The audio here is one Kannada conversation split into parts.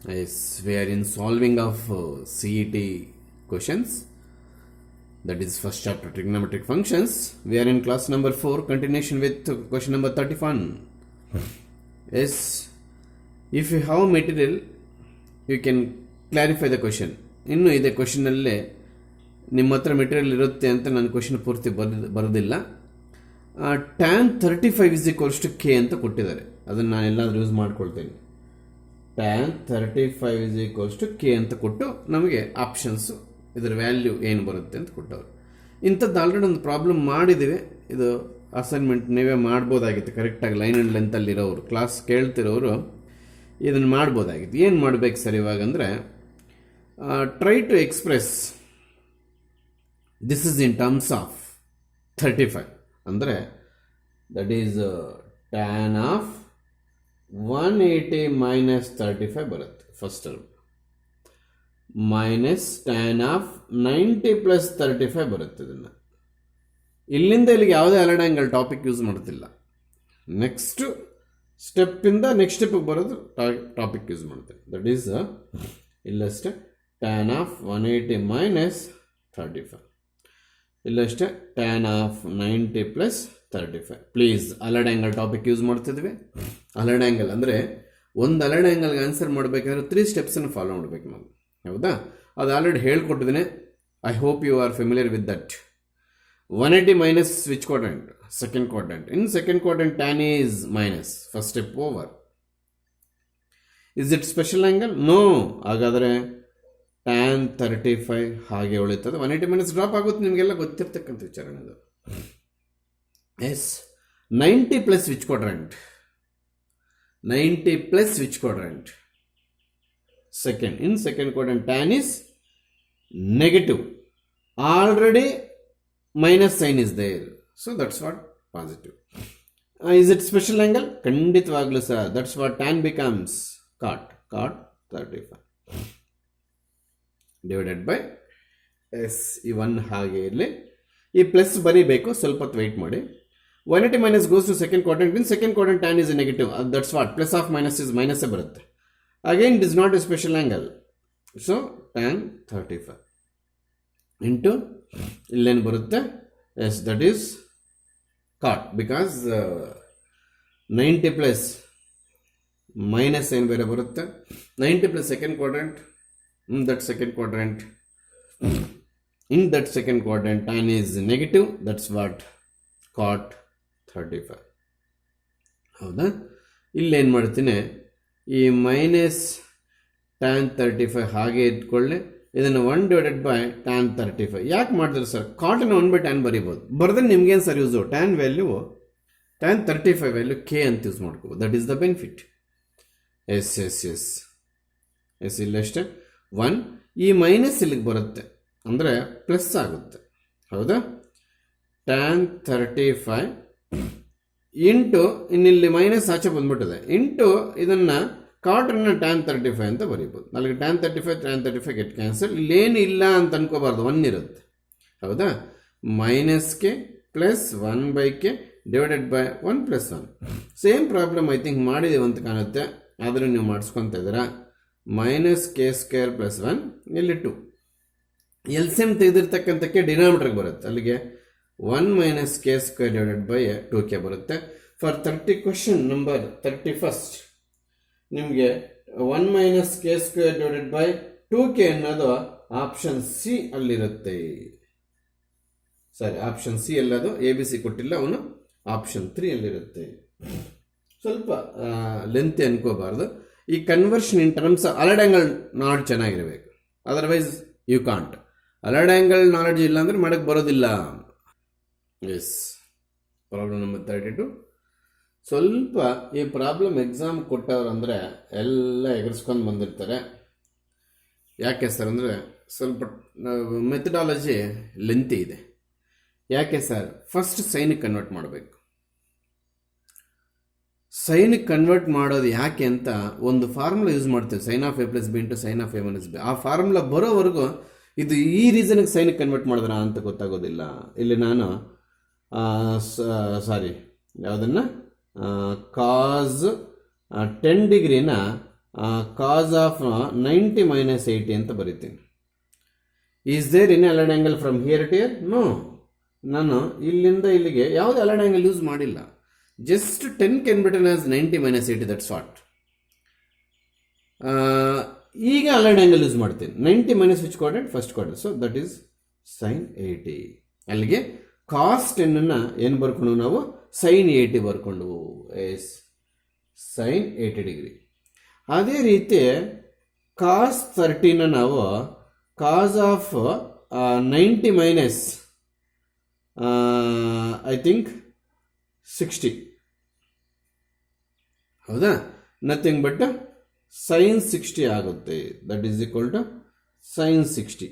Yes, we are in solving of CET questions. That is first chapter trigonometric functions. We are in class number 4, continuation with question number 31. Yes, if you have material, you can clarify the question. ಇನ್ನು ಇದೆ ಕ್ವಶನಲ್ಲೇ ನಿಮ್ಮ ಹತ್ರ ಮೆಟೀರಿಯಲ್ ಇರುತ್ತೆ ಅಂತ ನಾನು ಕ್ವಶನ್ ಪೂರ್ತಿ ಬರೋದಿಲ್ಲ. ಟ್ಯಾನ್ 35 ಕೆ ಅಂತ ಕೊಟ್ಟಿದ್ದಾರೆ. ಅದನ್ನು ನಾನು ಎಲ್ಲಾದರೂ ಯೂಸ್ ಮಾಡ್ಕೊಳ್ತೇನೆ. ಟ್ಯಾನ್ 35 ಕೆ ಅಂತ ಕೊಟ್ಟು ನಮಗೆ ಆಪ್ಷನ್ಸು ಇದರ ವ್ಯಾಲ್ಯೂ ಏನು ಬರುತ್ತೆ ಅಂತ ಕೊಟ್ಟವರು. ಇಂಥದ್ದು ಆಲ್ರೆಡಿ ಒಂದು ಪ್ರಾಬ್ಲಮ್ ಮಾಡಿದ್ದೀವಿ. ಇದು ಅಸೈನ್ಮೆಂಟ್ ನೀವೇ ಮಾಡ್ಬೋದಾಗಿತ್ತು. ಕರೆಕ್ಟಾಗಿ ಲೈನ್ ಆ್ಯಂಡ್ ಲೆಂತಲ್ಲಿರೋರು, ಕ್ಲಾಸ್ ಕೇಳ್ತಿರೋರು ಇದನ್ನು ಮಾಡ್ಬೋದಾಗಿತ್ತು. ಏನು ಮಾಡಬೇಕು ಸರ್ ಇವಾಗಂದರೆ, try to express this is in terms of 35. ಅಂದರೆ that is tan of 180 minus 35 ಬರುತ್ತೆ first term, minus tan of 90 plus 35 ಬರುತ್ತೆ. ಇದನ್ನು ಇಲ್ಲಿಂದ ಇಲ್ಲಿಗೆ ಯಾವುದೇ ಅಲೈಡ್ ಆ್ಯಂಗಲ್ ಟಾಪಿಕ್ ಯೂಸ್ ಮಾಡ್ತಿಲ್ಲ. ನೆಕ್ಸ್ಟ್ ಸ್ಟೆಪ್ಪಿಂದ ನೆಕ್ಸ್ಟ್ ಸ್ಟೆಪ್ಪಿಗೆ ಬರೋದು ಟಾಪಿಕ್ ಯೂಸ್ ಮಾಡ್ತೇವೆ. ದಟ್ ಈಸ್ ಇಲ್ಲಷ್ಟೇ ಟ್ಯಾನ್ ಆಫ್ 180 ಮೈನಸ್ 35, ಇಲ್ಲಷ್ಟೇ tan of 90 plus 35. Please allied angle topic use ಮಾಡ್ತಿದ್ವಿ. ಅಲೈಡ್ ಆ್ಯಂಗಲ್ ಅಂದರೆ ಒಂದು ಅಲೈಡ್ ಆ್ಯಂಗಲ್ಗೆ ಆನ್ಸರ್ ಮಾಡಬೇಕಾದ್ರೆ 3 ಸ್ಟೆಪ್ಸನ್ನು ಫಾಲೋ ಮಾಡಬೇಕು ನಾವು. ಹೌದಾ? ಅದು ಆಲ್ರೆಡಿ ಹೇಳ್ಕೊಟ್ಟಿದ್ದೀನಿ. I hope you are familiar with that. 180 minus which quadrant? Second quadrant. In second quadrant, tan is minus. First step over. Is it special angle? No. ಹಾಗಾದರೆ tan 35 ಹಾಗೆ ಉಳಿತದೆ. 180 minus ಡ್ರಾಪ್ ಆಗುತ್ತೆ, ನಿಮಗೆಲ್ಲ ಗೊತ್ತಿರ್ತಕ್ಕಂಥ ವಿಚಾರ ಇದು. Yes, 90 plus which quadrant? 90 plus which quadrant? Second. In second quadrant, tan is negative. Already minus sign is there, so that's what positive. Is it special angle? ಖಂಡಿತವಾಗ್ಲೂ sir. that's what tan becomes cot 35 divided by s. ಈ 1 ಹಾಗೆ ಇರಲಿ. ಈ ಪ್ಲಸ್ ಬರೀಬೇಕು, ಸ್ವಲ್ಪ ಹೊತ್ತು ವೆಯ್ಟ್ ಮಾಡಿ. 180 minus goes to second quadrant. in second quadrant tan is a negative. that's what plus of minus is minus ಬರುತ್ತೆ. again it is not a special angle, so tan 35 into ಇಲ್ಲೇನು ಬರುತ್ತೆ? Yes, that is cot, because 90 plus minus ಏನು ಬೇರೆ ಬರುತ್ತೆ. 90 plus second quadrant, in that second quadrant tan is negative. That's what cot 35. ಹೌದಾ? ಇಲ್ಲೇನು ಮಾಡ್ತೀನಿ, ಈ ಮೈನಸ್ ಟ್ಯಾನ್ 35 ಹಾಗೆ ಇಟ್ಕೊಳ್ಳಿ. ಇದನ್ನು 1 ಡಿವೈಡೆಡ್ ಬೈ ಟ್ಯಾನ್ 35 ಯಾಕೆ ಮಾಡಿದ್ರೆ ಸರ್? ಕಾಟನ್ನು 1/tan ಬರೀಬೋದು. ಬರೆದ್ರೆ ನಿಮ್ಗೇನು sir use? Tan value tan 35 value ಕೆ ಅಂತ ಯೂಸ್ ಮಾಡ್ಕೋಬೋದು. That is the benefit. Yes yes yes yes ಇಲ್ಲಷ್ಟೇ 1. ಈ ಮೈನಸ್ ಇಲ್ಲಿಗೆ ಬರುತ್ತೆ, ಅಂದರೆ ಪ್ಲಸ್ ಆಗುತ್ತೆ. ಹೌದಾ? ಟ್ಯಾನ್ 35 ಇಂಟು ಇನ್ನಿಲ್ಲಿ ಮೈನಸ್ ಆಚೆ ಬಂದ್ಬಿಟ್ಟಿದೆ, ಇಂಟು ಇದನ್ನು ಕಾಟನ್ನು ಟ್ಯಾನ್ 35 ಅಂತ ಬರೀಬೋದು. ಅಲ್ಲಿಗೆ ಟ್ಯಾನ್ 35 ಗೆಟ್ ಕ್ಯಾನ್ಸಲ್. ಇಲ್ಲೇನು ಇಲ್ಲ ಅಂತ ಅನ್ಕೋಬಾರ್ದು, 1 ಇರುತ್ತೆ. ಹೌದಾ? ಮೈನಸ್ಗೆ plus 1/k divided by 1 + 1. Same problem I think ಮಾಡಿದ್ದೀವಿ ಅಂತ ಕಾಣುತ್ತೆ, ಆದರೂ ನೀವು ಮಾಡಿಸ್ಕೊತಾ ಇದ್ದೀರಾ. -k² + 1 ಇಲ್ಲಿ 2. LCM ತೆಗೆದಿರ್ತಕ್ಕಂಥಕ್ಕೆ ಡಿನಾಮಿನೇಟರ್ಗೆ ಬರುತ್ತೆ. ಅಲ್ಲಿಗೆ 1 - k² ಡಿವೈಡೆಡ್ ಬೈ 2k ಬರುತ್ತೆ. ಫಾರ್ 30 ಕ್ವಶನ್ ನಂಬರ್ 31 ನಿಮಗೆ 1 - k² ಡಿವೈಡೆಡ್ ಬೈ 2k ಅನ್ನೋದು ಆಪ್ಷನ್ ಸಿ ಅಲ್ಲಿರುತ್ತೆ. ಸರಿ, ಆಪ್ಷನ್ ಸಿ ಅಲ್ಲದು, ABC ಕೊಟ್ಟಿಲ್ಲ, ಅವನು ಆಪ್ಷನ್ 3 ಅಲ್ಲಿರುತ್ತೆ. ಸ್ವಲ್ಪ ಲೆಂತ್ ಅನ್ಕೋಬಾರ್ದು. ಈ conversion in terms allied angle knowledge ಚೆನ್ನಾಗಿರಬೇಕು, otherwise you can't. Allied angle knowledge ಇಲ್ಲ ಅಂದರೆ ಮಾಡಕ್ಕೆ ಬರೋದಿಲ್ಲ. Yes, problem number 32. ಸ್ವಲ್ಪ ಈ ಪ್ರಾಬ್ಲಮ್ ಎಕ್ಸಾಮ್ ಕೊಟ್ಟವ್ರು ಅಂದರೆ ಎಲ್ಲ ಎಗರ್ಸ್ಕೊಂಡು ಬಂದಿರ್ತಾರೆ. ಯಾಕೆ ಸರ್ ಅಂದರೆ ಸ್ವಲ್ಪ ಮೆಥಡಾಲಜಿ ಲೆಂತಿ ಇದೆ. ಯಾಕೆ ಸರ್? ಫಸ್ಟ್ ಸೈನಿಗೆ ಕನ್ವರ್ಟ್ ಮಾಡಬೇಕು. ಸೈನಿಗೆ ಕನ್ವರ್ಟ್ ಮಾಡೋದು ಯಾಕೆ ಅಂತ ಒಂದು ಫಾರ್ಮುಲಾ ಯೂಸ್ ಮಾಡ್ತೀವಿ, sin of a + b × sin of a - b. ಆ ಫಾರ್ಮುಲಾ ಬರೋವರೆಗೂ ಇದು ಈ ರೀಸನ್ಗೆ ಸೈನಿಗೆ ಕನ್ವರ್ಟ್ ಮಾಡಿದ್ರ ಅಂತ ಗೊತ್ತಾಗೋದಿಲ್ಲ. ಇಲ್ಲಿ ನಾನು ಯಾವುದನ್ನು cos 10 ಡಿಗ್ರಿನ ಕಾಸ್ ಆಫ್ 90 ಮೈನಸ್ 80 ಅಂತ ಬರಿತೀನಿ. Is there in allied angle from here to here? No, ನಾನು ಇಲ್ಲಿಂದ ಇಲ್ಲಿಗೆ ಯಾವುದೇ ಅಲೈಡ್ ಆ್ಯಂಗಲ್ ಯೂಸ್ ಮಾಡಿಲ್ಲ. Just 10 can be written as 90 minus 80, that's what. ಈಗ ಅಲೈಡ್ ಆ್ಯಂಗಲ್ ಯೂಸ್ ಮಾಡ್ತೀನಿ. 90 minus which quadrant? First quadrant. So that is sin 80. ಅಲ್ಲಿಗೆ ಕಾಸ್ 10 ಏನು ಬರ್ಕೊಂಡು ನಾವು sin 80 ಬರ್ಕೊಂಡು ಎಸ್ sin 80 ಡಿಗ್ರಿ. ಅದೇ ರೀತಿ ಕಾಸ್ 30 ನಾವು cos of 90 minus I think 60, ಹೌದಾ? ನಥಿಂಗ್ ಬಟ್ sin 60 ಆಗುತ್ತೆ. That is equal to sin 60.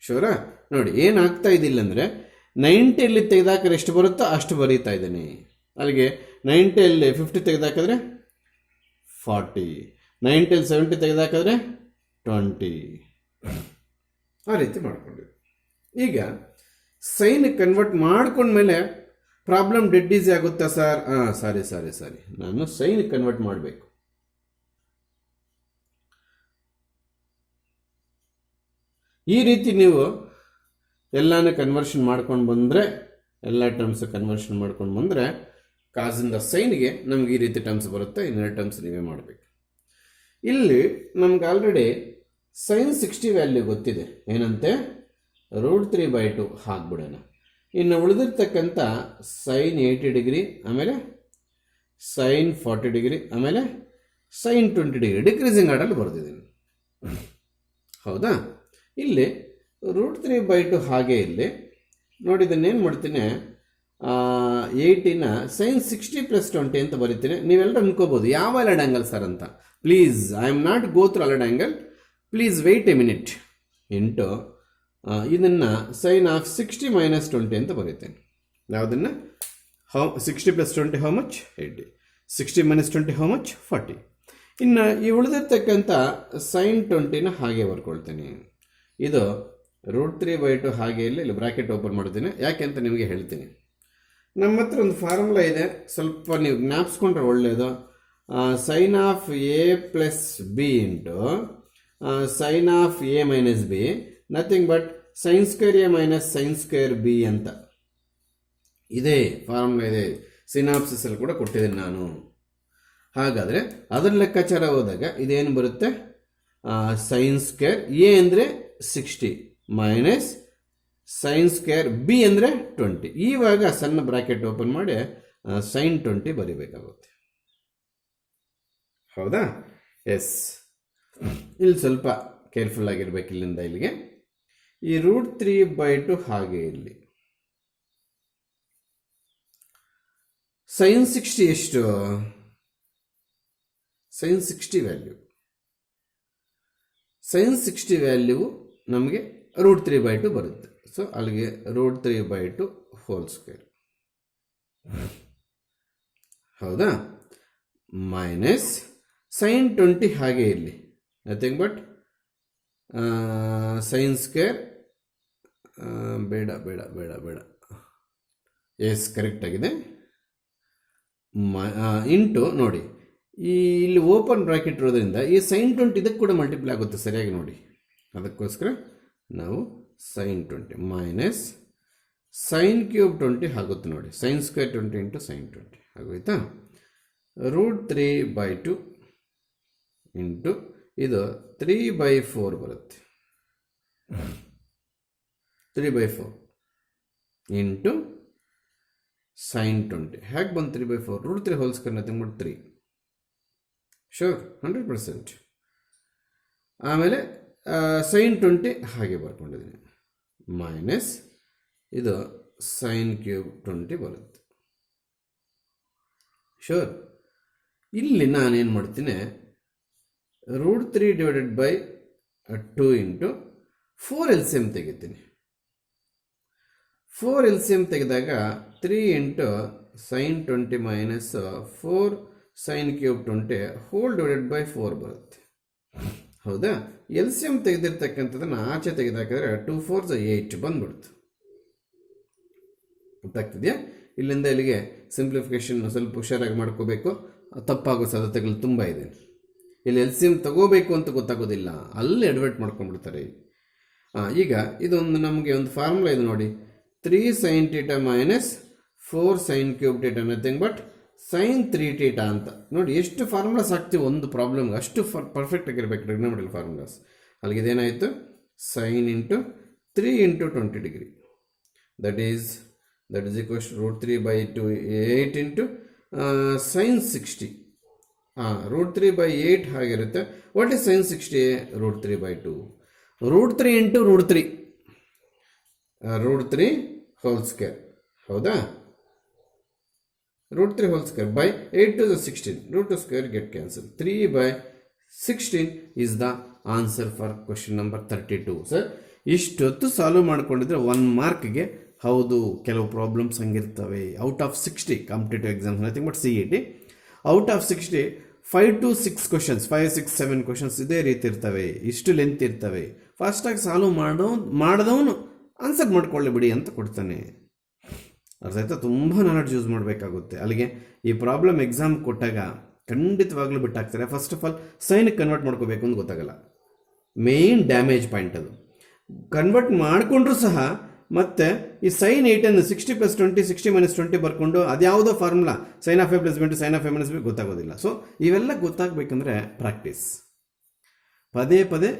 ಶೋರಾ? ನೋಡಿ, ಏನಾಗ್ತಾ ಇದ್ದಿಲ್ಲ ಅಂದರೆ 90 ತೆಗೆದಾಕಿದ್ರೆ ಎಷ್ಟು ಬರುತ್ತೋ ಅಷ್ಟು ಬರೀತಾ ಇದ್ದೀನಿ. ಅಲ್ಲಿಗೆ 90 50 ತೆಗೆದಾಕಿದ್ರೆ 40, 90 70 ತೆಗೆದಾಕಿದ್ರೆ 20, ಆ ರೀತಿ ಮಾಡ್ಕೊಂಡ್ವಿ. ಈಗ ಸೈನ್ ಕನ್ವರ್ಟ್ ಮಾಡ್ಕೊಂಡ್ಮೇಲೆ ಪ್ರಾಬ್ಲಮ್ ಡೆಡ್ ಈಸಿ ಆಗುತ್ತಾ ಸರ್? ಸಾರಿ, ನಾನು ಸೈನ್ ಕನ್ವರ್ಟ್ ಮಾಡಬೇಕು. ಈ ರೀತಿ ನೀವು ಎಲ್ಲಾನು ಕನ್ವರ್ಷನ್ ಮಾಡ್ಕೊಂಡು ಬಂದರೆ, ಎಲ್ಲ ಟರ್ಮ್ಸ್ ಕನ್ವರ್ಷನ್ ಮಾಡ್ಕೊಂಡು ಬಂದರೆ ಕಾಸಿಂದ ಸೈನ್ಗೆ ನಮ್ಗೆ ಈ ರೀತಿ ಟರ್ಮ್ಸ್ ಬರುತ್ತೆ. ಇನ್ನೆರಡು ಟರ್ಮ್ಸ್ ನೀವೇ ಮಾಡಬೇಕು. ಇಲ್ಲಿ ನಮ್ಗೆ ಆಲ್ರೆಡಿ sin 60 ವ್ಯಾಲ್ಯೂ ಗೊತ್ತಿದೆ. ಏನಂತೆ? √3/2 ಹಾಕ್ಬಿಡೋಣ. ಇನ್ನು ಉಳಿದಿರ್ತಕ್ಕಂಥ sin 80 ಡಿಗ್ರಿ, ಆಮೇಲೆ sin 40 ಡಿಗ್ರಿ, ಆಮೇಲೆ sin 20 ಡಿಗ್ರಿ ಡಿಕ್ರೀಸಿಂಗ್ ಆರ್ಡಲ್ಲಿ ಬರೆದಿದ್ದೀನಿ. ಹೌದಾ? ಇಲ್ಲಿ √3/2 ಹಾಗೆ ಇಲ್ಲಿ ನೋಡಿ, ಇದನ್ನೇನು ಮಾಡ್ತೀನಿ, 80ನ sin 60 + 20 ಅಂತ ಬರೀತೀನಿ. ನೀವೆಲ್ಲರೂ ಅನ್ಕೋಬೋದು ಯಾವ ಅಲೈಡ್ ಆ್ಯಂಗಲ್ ಸರ್ ಅಂತ. Please, I am not go through allied angle, please weight A minute. Into ಇದನ್ನು sin ಆಫ್ 60 - 20 ಅಂತ ಬರೀತೇನೆ. ಯಾವುದನ್ನು? 60 + 20 ಹೌ ಮಚ್? 80. 60 - 20 how much? 40. ಇನ್ನು ಈ ಉಳಿದಿರ್ತಕ್ಕಂಥ sin 20ನ ಹಾಗೆ ಬರ್ಕೊಳ್ತೇನೆ. ಇದು √3/2 ಹಾಗೆ ಇಲ್ಲಿ ಬ್ರಾಕೆಟ್ ಓಪನ್ ಮಾಡ್ತೀನಿ. ಯಾಕೆ ಅಂತ ನಿಮಗೆ ಹೇಳ್ತೀನಿ. ನಮ್ಮ ಹತ್ರ ಒಂದು ಫಾರ್ಮುಲಾ ಇದೆ, ಸ್ವಲ್ಪ ನೀವು ಜ್ಞಾಪಿಸ್ಕೊಂಡ್ರೆ ಒಳ್ಳೆಯದು. sin of a + b into sin of a - b, nothing but sin² a - sin² b ಅಂತ ಇದೆ ಫಾರ್ಮುಲಾ ಇದೆ. ಸಿನಾಪ್ಸಿಸಲ್ಲಿ ಕೂಡ ಕೊಟ್ಟಿದ್ದೀನಿ ನಾನು. ಹಾಗಾದರೆ ಅದರ ಲೆಕ್ಕಾಚಾರ ಹೋದಾಗ ಇದೇನು ಬರುತ್ತೆ? sin², a ಅಂದರೆ 60 ಮೈನಸ್ sin² b ಅಂದರೆ 20. ಇವಾಗ ಸಣ್ಣ ಬ್ರಾಕೆಟ್ ಓಪನ್ ಮಾಡಿ sin 20 ಬರೀಬೇಕಾಗುತ್ತೆ. ಹೌದಾ? ಎಸ್. ಇಲ್ಲಿ ಸ್ವಲ್ಪ ಕೇರ್ಫುಲ್ ಆಗಿರ್ಬೇಕು. ಇಲ್ಲಿಂದ ಇಲ್ಲಿಗೆ ಈ √3/2 ಹಾಗೆ ಇಲ್ಲಿ sin 60 ಎಷ್ಟು? sin 60 ವ್ಯಾಲ್ಯೂ, sin 60 ವ್ಯಾಲ್ಯೂ ನಮಗೆ √3/2 ಬರುತ್ತೆ. ಸೊ ಅಲ್ಲಿಗೆ √3/2 ಹೋಲ್ ಸ್ಕ್ವೇರ್, ಹೌದಾ? ಮೈನಸ್ sin 20 ಹಾಗೆ ಇಲ್ಲಿ ನಥಿಂಗ್ ಬಟ್ sin², ಬೇಡ, ಎಸ್ ಕರೆಕ್ಟ್ ಆಗಿದೆ. ಇಂಟು ನೋಡಿ, ಈ ಇಲ್ಲಿ ಓಪನ್ ಬ್ರಾಕೆಟ್ ಇರೋದ್ರಿಂದ ಈ sin 20 ಇದಕ್ಕೆ ಕೂಡ ಮಲ್ಟಿಪ್ಲೈ ಆಗುತ್ತೆ. ಸರಿಯಾಗಿ ನೋಡಿ, ಅದಕ್ಕೋಸ್ಕರ ನಾವು sin 20 ಮೈನಸ್ sin³ 20 ಆಗುತ್ತೆ. ನೋಡಿ, sin² 20 ಇಂಟು sin 20 ಆಗೋಯ್ತಾ? √3/2 ಇಂಟು ಇದು 3/4 ಬರುತ್ತೆ. 3/4 ಇಂಟು sin 20 ಹೇಗೆ ಬಂತು? 3/4 √3 whole square nothing but 3. Sure 100%. ಆಮೇಲೆ sin 20 ಹಾಗೆ ಬರ್ಕೊಂಡಿದ್ದೀನಿ ಮೈನಸ್ ಇದು sin³ 20 ಬರುತ್ತೆ. ಶೋರ್. ಇಲ್ಲಿ ನಾನೇನು ಮಾಡ್ತೀನಿ, √3/2 ಇಂಟು 4 LCM ತೆಗಿತೀನಿ. 4 LCM ತೆಗೆದಾಗ 3 into sin 20 minus 4 sin³ 20 hole divided by 4 ಬರುತ್ತೆ. ಹೌದಾ? LCM ತೆಗೆದಿರ್ತಕ್ಕಂಥದ್ದನ್ನು ಆಚೆ ತೆಗೆದಾಕಿದ್ರೆ 2 4s 8 ಬಂದ್ಬಿಡ್ತು. ಗೊತ್ತಾಗ್ತಿದೆಯಾ? ಇಲ್ಲಿಂದ ಇಲ್ಲಿಗೆ ಸಿಂಪ್ಲಿಫಿಕೇಶನ್ ಸ್ವಲ್ಪ ಹುಷಾರಾಗಿ ಮಾಡ್ಕೋಬೇಕು. ತಪ್ಪಾಗೋ ಸಾಧ್ಯತೆಗಳು ತುಂಬ ಇದೆ. ಇಲ್ಲಿ ಎಲ್ ಸಿ ಎಮ್ ತಗೋಬೇಕು ಅಂತ ಗೊತ್ತಾಗೋದಿಲ್ಲ, ಅಲ್ಲಿ ಅಡ್ವರ್ಟ್ ಮಾಡ್ಕೊಂಡ್ಬಿಡ್ತಾರೆ. ಈಗ ಇದೊಂದು ನಮಗೆ ಒಂದು ಫಾರ್ಮುಲಾ ಇದೆ ನೋಡಿ, 3 sin θ minus 4 sin cube θ nothing but sin 3 θ ಅಂತ. ನೋಡಿ ಎಷ್ಟು ಫಾರ್ಮುಲಾಸ್ ಹಾಕ್ತೀವಿ ಒಂದು ಪ್ರಾಬ್ಲಮ್ಗೆ, ಅಷ್ಟು ಪರ್ಫೆಕ್ಟ್ ಆಗಿರ್ಬೇಕು ಟ್ರಿಗ್ನೋಮೆಟ್ರಿಕಲ್ ಫಾರ್ಮುಲಾಸ್. ಅಲ್ಲಿಗೆ ಇದೇನಾಯಿತು, sin into 3 into 20 degree that is equals √3/2 8 into sin 60. √3/8 ಹಾಗಿರುತ್ತೆ. What is sin 60? √3/2. √3 into √3 whole square, ಹೌದಾ? √3 whole square by 8 to the 16. √2 square get cancel. 3/16 is the answer for question number 32. Sir ಇಷ್ಟೊತ್ತು ಸಾಲ್ವ್ ಮಾಡ್ಕೊಂಡಿದ್ರೆ 1 ಮಾರ್ಕ್ಗೆ ಹೌದು, ಕೆಲವು ಪ್ರಾಬ್ಲಮ್ಸ್ ಹಂಗಿರ್ತವೆ. Out of 60 competitive exams nothing but CET, out of 60 5 to 6 questions, 5, 6, 7 questions ಇದೇ ರೀತಿ ಇರ್ತವೆ, ಇಷ್ಟು ಲೆಂತ್ ಇರ್ತವೆ. ಫಾಸ್ಟಾಗಿ ಸಾಲ್ವ್ ಮಾಡಿದವನು ಆನ್ಸರ್ ಮಾಡ್ಕೊಳ್ಳಿ ಬಿಡಿ ಅಂತ ಕೊಡ್ತಾನೆ. ಅರ್ಥ ಆಯ್ತಾ? ತುಂಬ ನಾಲೆಡ್ಜ್ ಯೂಸ್ ಮಾಡಬೇಕಾಗುತ್ತೆ. ಅಲ್ಲಿಗೆ ಈ ಪ್ರಾಬ್ಲಮ್ ಎಕ್ಸಾಮ್ ಕೊಟ್ಟಾಗ ಖಂಡಿತವಾಗ್ಲೂ ಬಿಟ್ಟಾಕ್ತಾರೆ. ಫಸ್ಟ್ ಆಫ್ ಆಲ್ ಸೈನ್ಗೆ ಕನ್ವರ್ಟ್ ಮಾಡ್ಕೋಬೇಕು ಅಂತ ಗೊತ್ತಾಗಲ್ಲ, ಮೇನ್ ಡ್ಯಾಮೇಜ್ ಪಾಯಿಂಟ್ ಅದು. ಕನ್ವರ್ಟ್ ಮಾಡಿಕೊಂಡ್ರೂ ಸಹ ಮತ್ತೆ ಈ sin 8 60 + 20 60 - 20 ಬರ್ಕೊಂಡು ಅದ್ಯಾವುದೋ formula sin of a + b sin of a - b ಗೊತ್ತಾಗೋದಿಲ್ಲ. ಸೊ ಇವೆಲ್ಲ ಗೊತ್ತಾಗಬೇಕಂದ್ರೆ ಪ್ರಾಕ್ಟೀಸ್, ಪದೇ ಪದೇ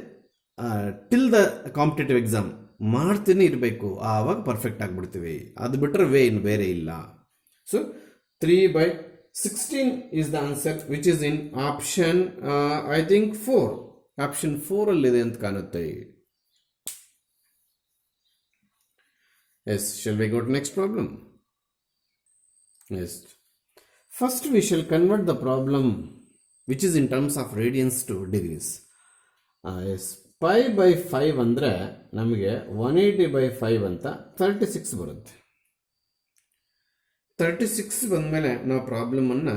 ಟಿಲ್ ದ ಕಾಂಪಿಟೇಟಿವ್ ಎಕ್ಸಾಮ್ ಮಾಡ್ತೀನಿ ಇರಬೇಕು, ಆವಾಗ ಪರ್ಫೆಕ್ಟ್ ಆಗಿಬಿಡ್ತೀವಿ. ಅದು ಬಿಟ್ಟರೆ ಇನ್ನು ಬೇರೆ ಇಲ್ಲ. So 3/16 is the answer which is in option I think 4. Option 4 ಅಲ್ಲಿದೆ ಅಂತ ಕಾಣುತ್ತೆ. Yes, shall we go to next problem? Yes. First we shall convert the problem which is in terms of radians to degrees. Yes, pi/5 ಅಂದರೆ ನಮಗೆ 180/5 ಅಂತ 36 ಬರುತ್ತೆ. 36 ಬಂದಮೇಲೆ ನಾವು ಪ್ರಾಬ್ಲಮನ್ನು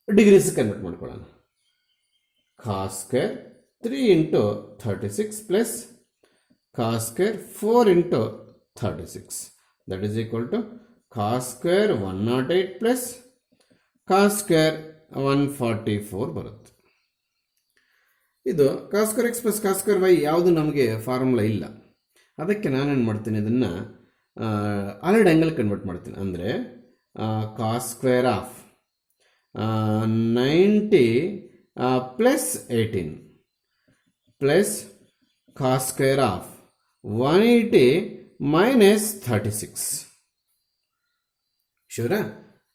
ಡಿಗ್ರೀಸ್ ಕನ್ವರ್ಟ್ ಮಾಡ್ಕೊಳ್ಳೋಣ. cos square 3 into 36 plus cos square 4 into 36 that is equal to cos square 108 plus cos square 144 ಬರುತ್ತೆ. ಇದು cos square x plus cos square y ಯಾವುದು ನಮಗೆ ಫಾರ್ಮುಲಾ ಇಲ್ಲ. ಅದಕ್ಕೆ ನಾನೇನು ಮಾಡ್ತೀನಿ, ಇದನ್ನು ಆಲ್ರೆಡಿ ಆ್ಯಂಗಲ್ ಕನ್ವರ್ಟ್ ಮಾಡ್ತೀನಿ. ಅಂದರೆ cos square of 90 plus 18 plus cos square of 180 minus 36. ಶೂರಾ?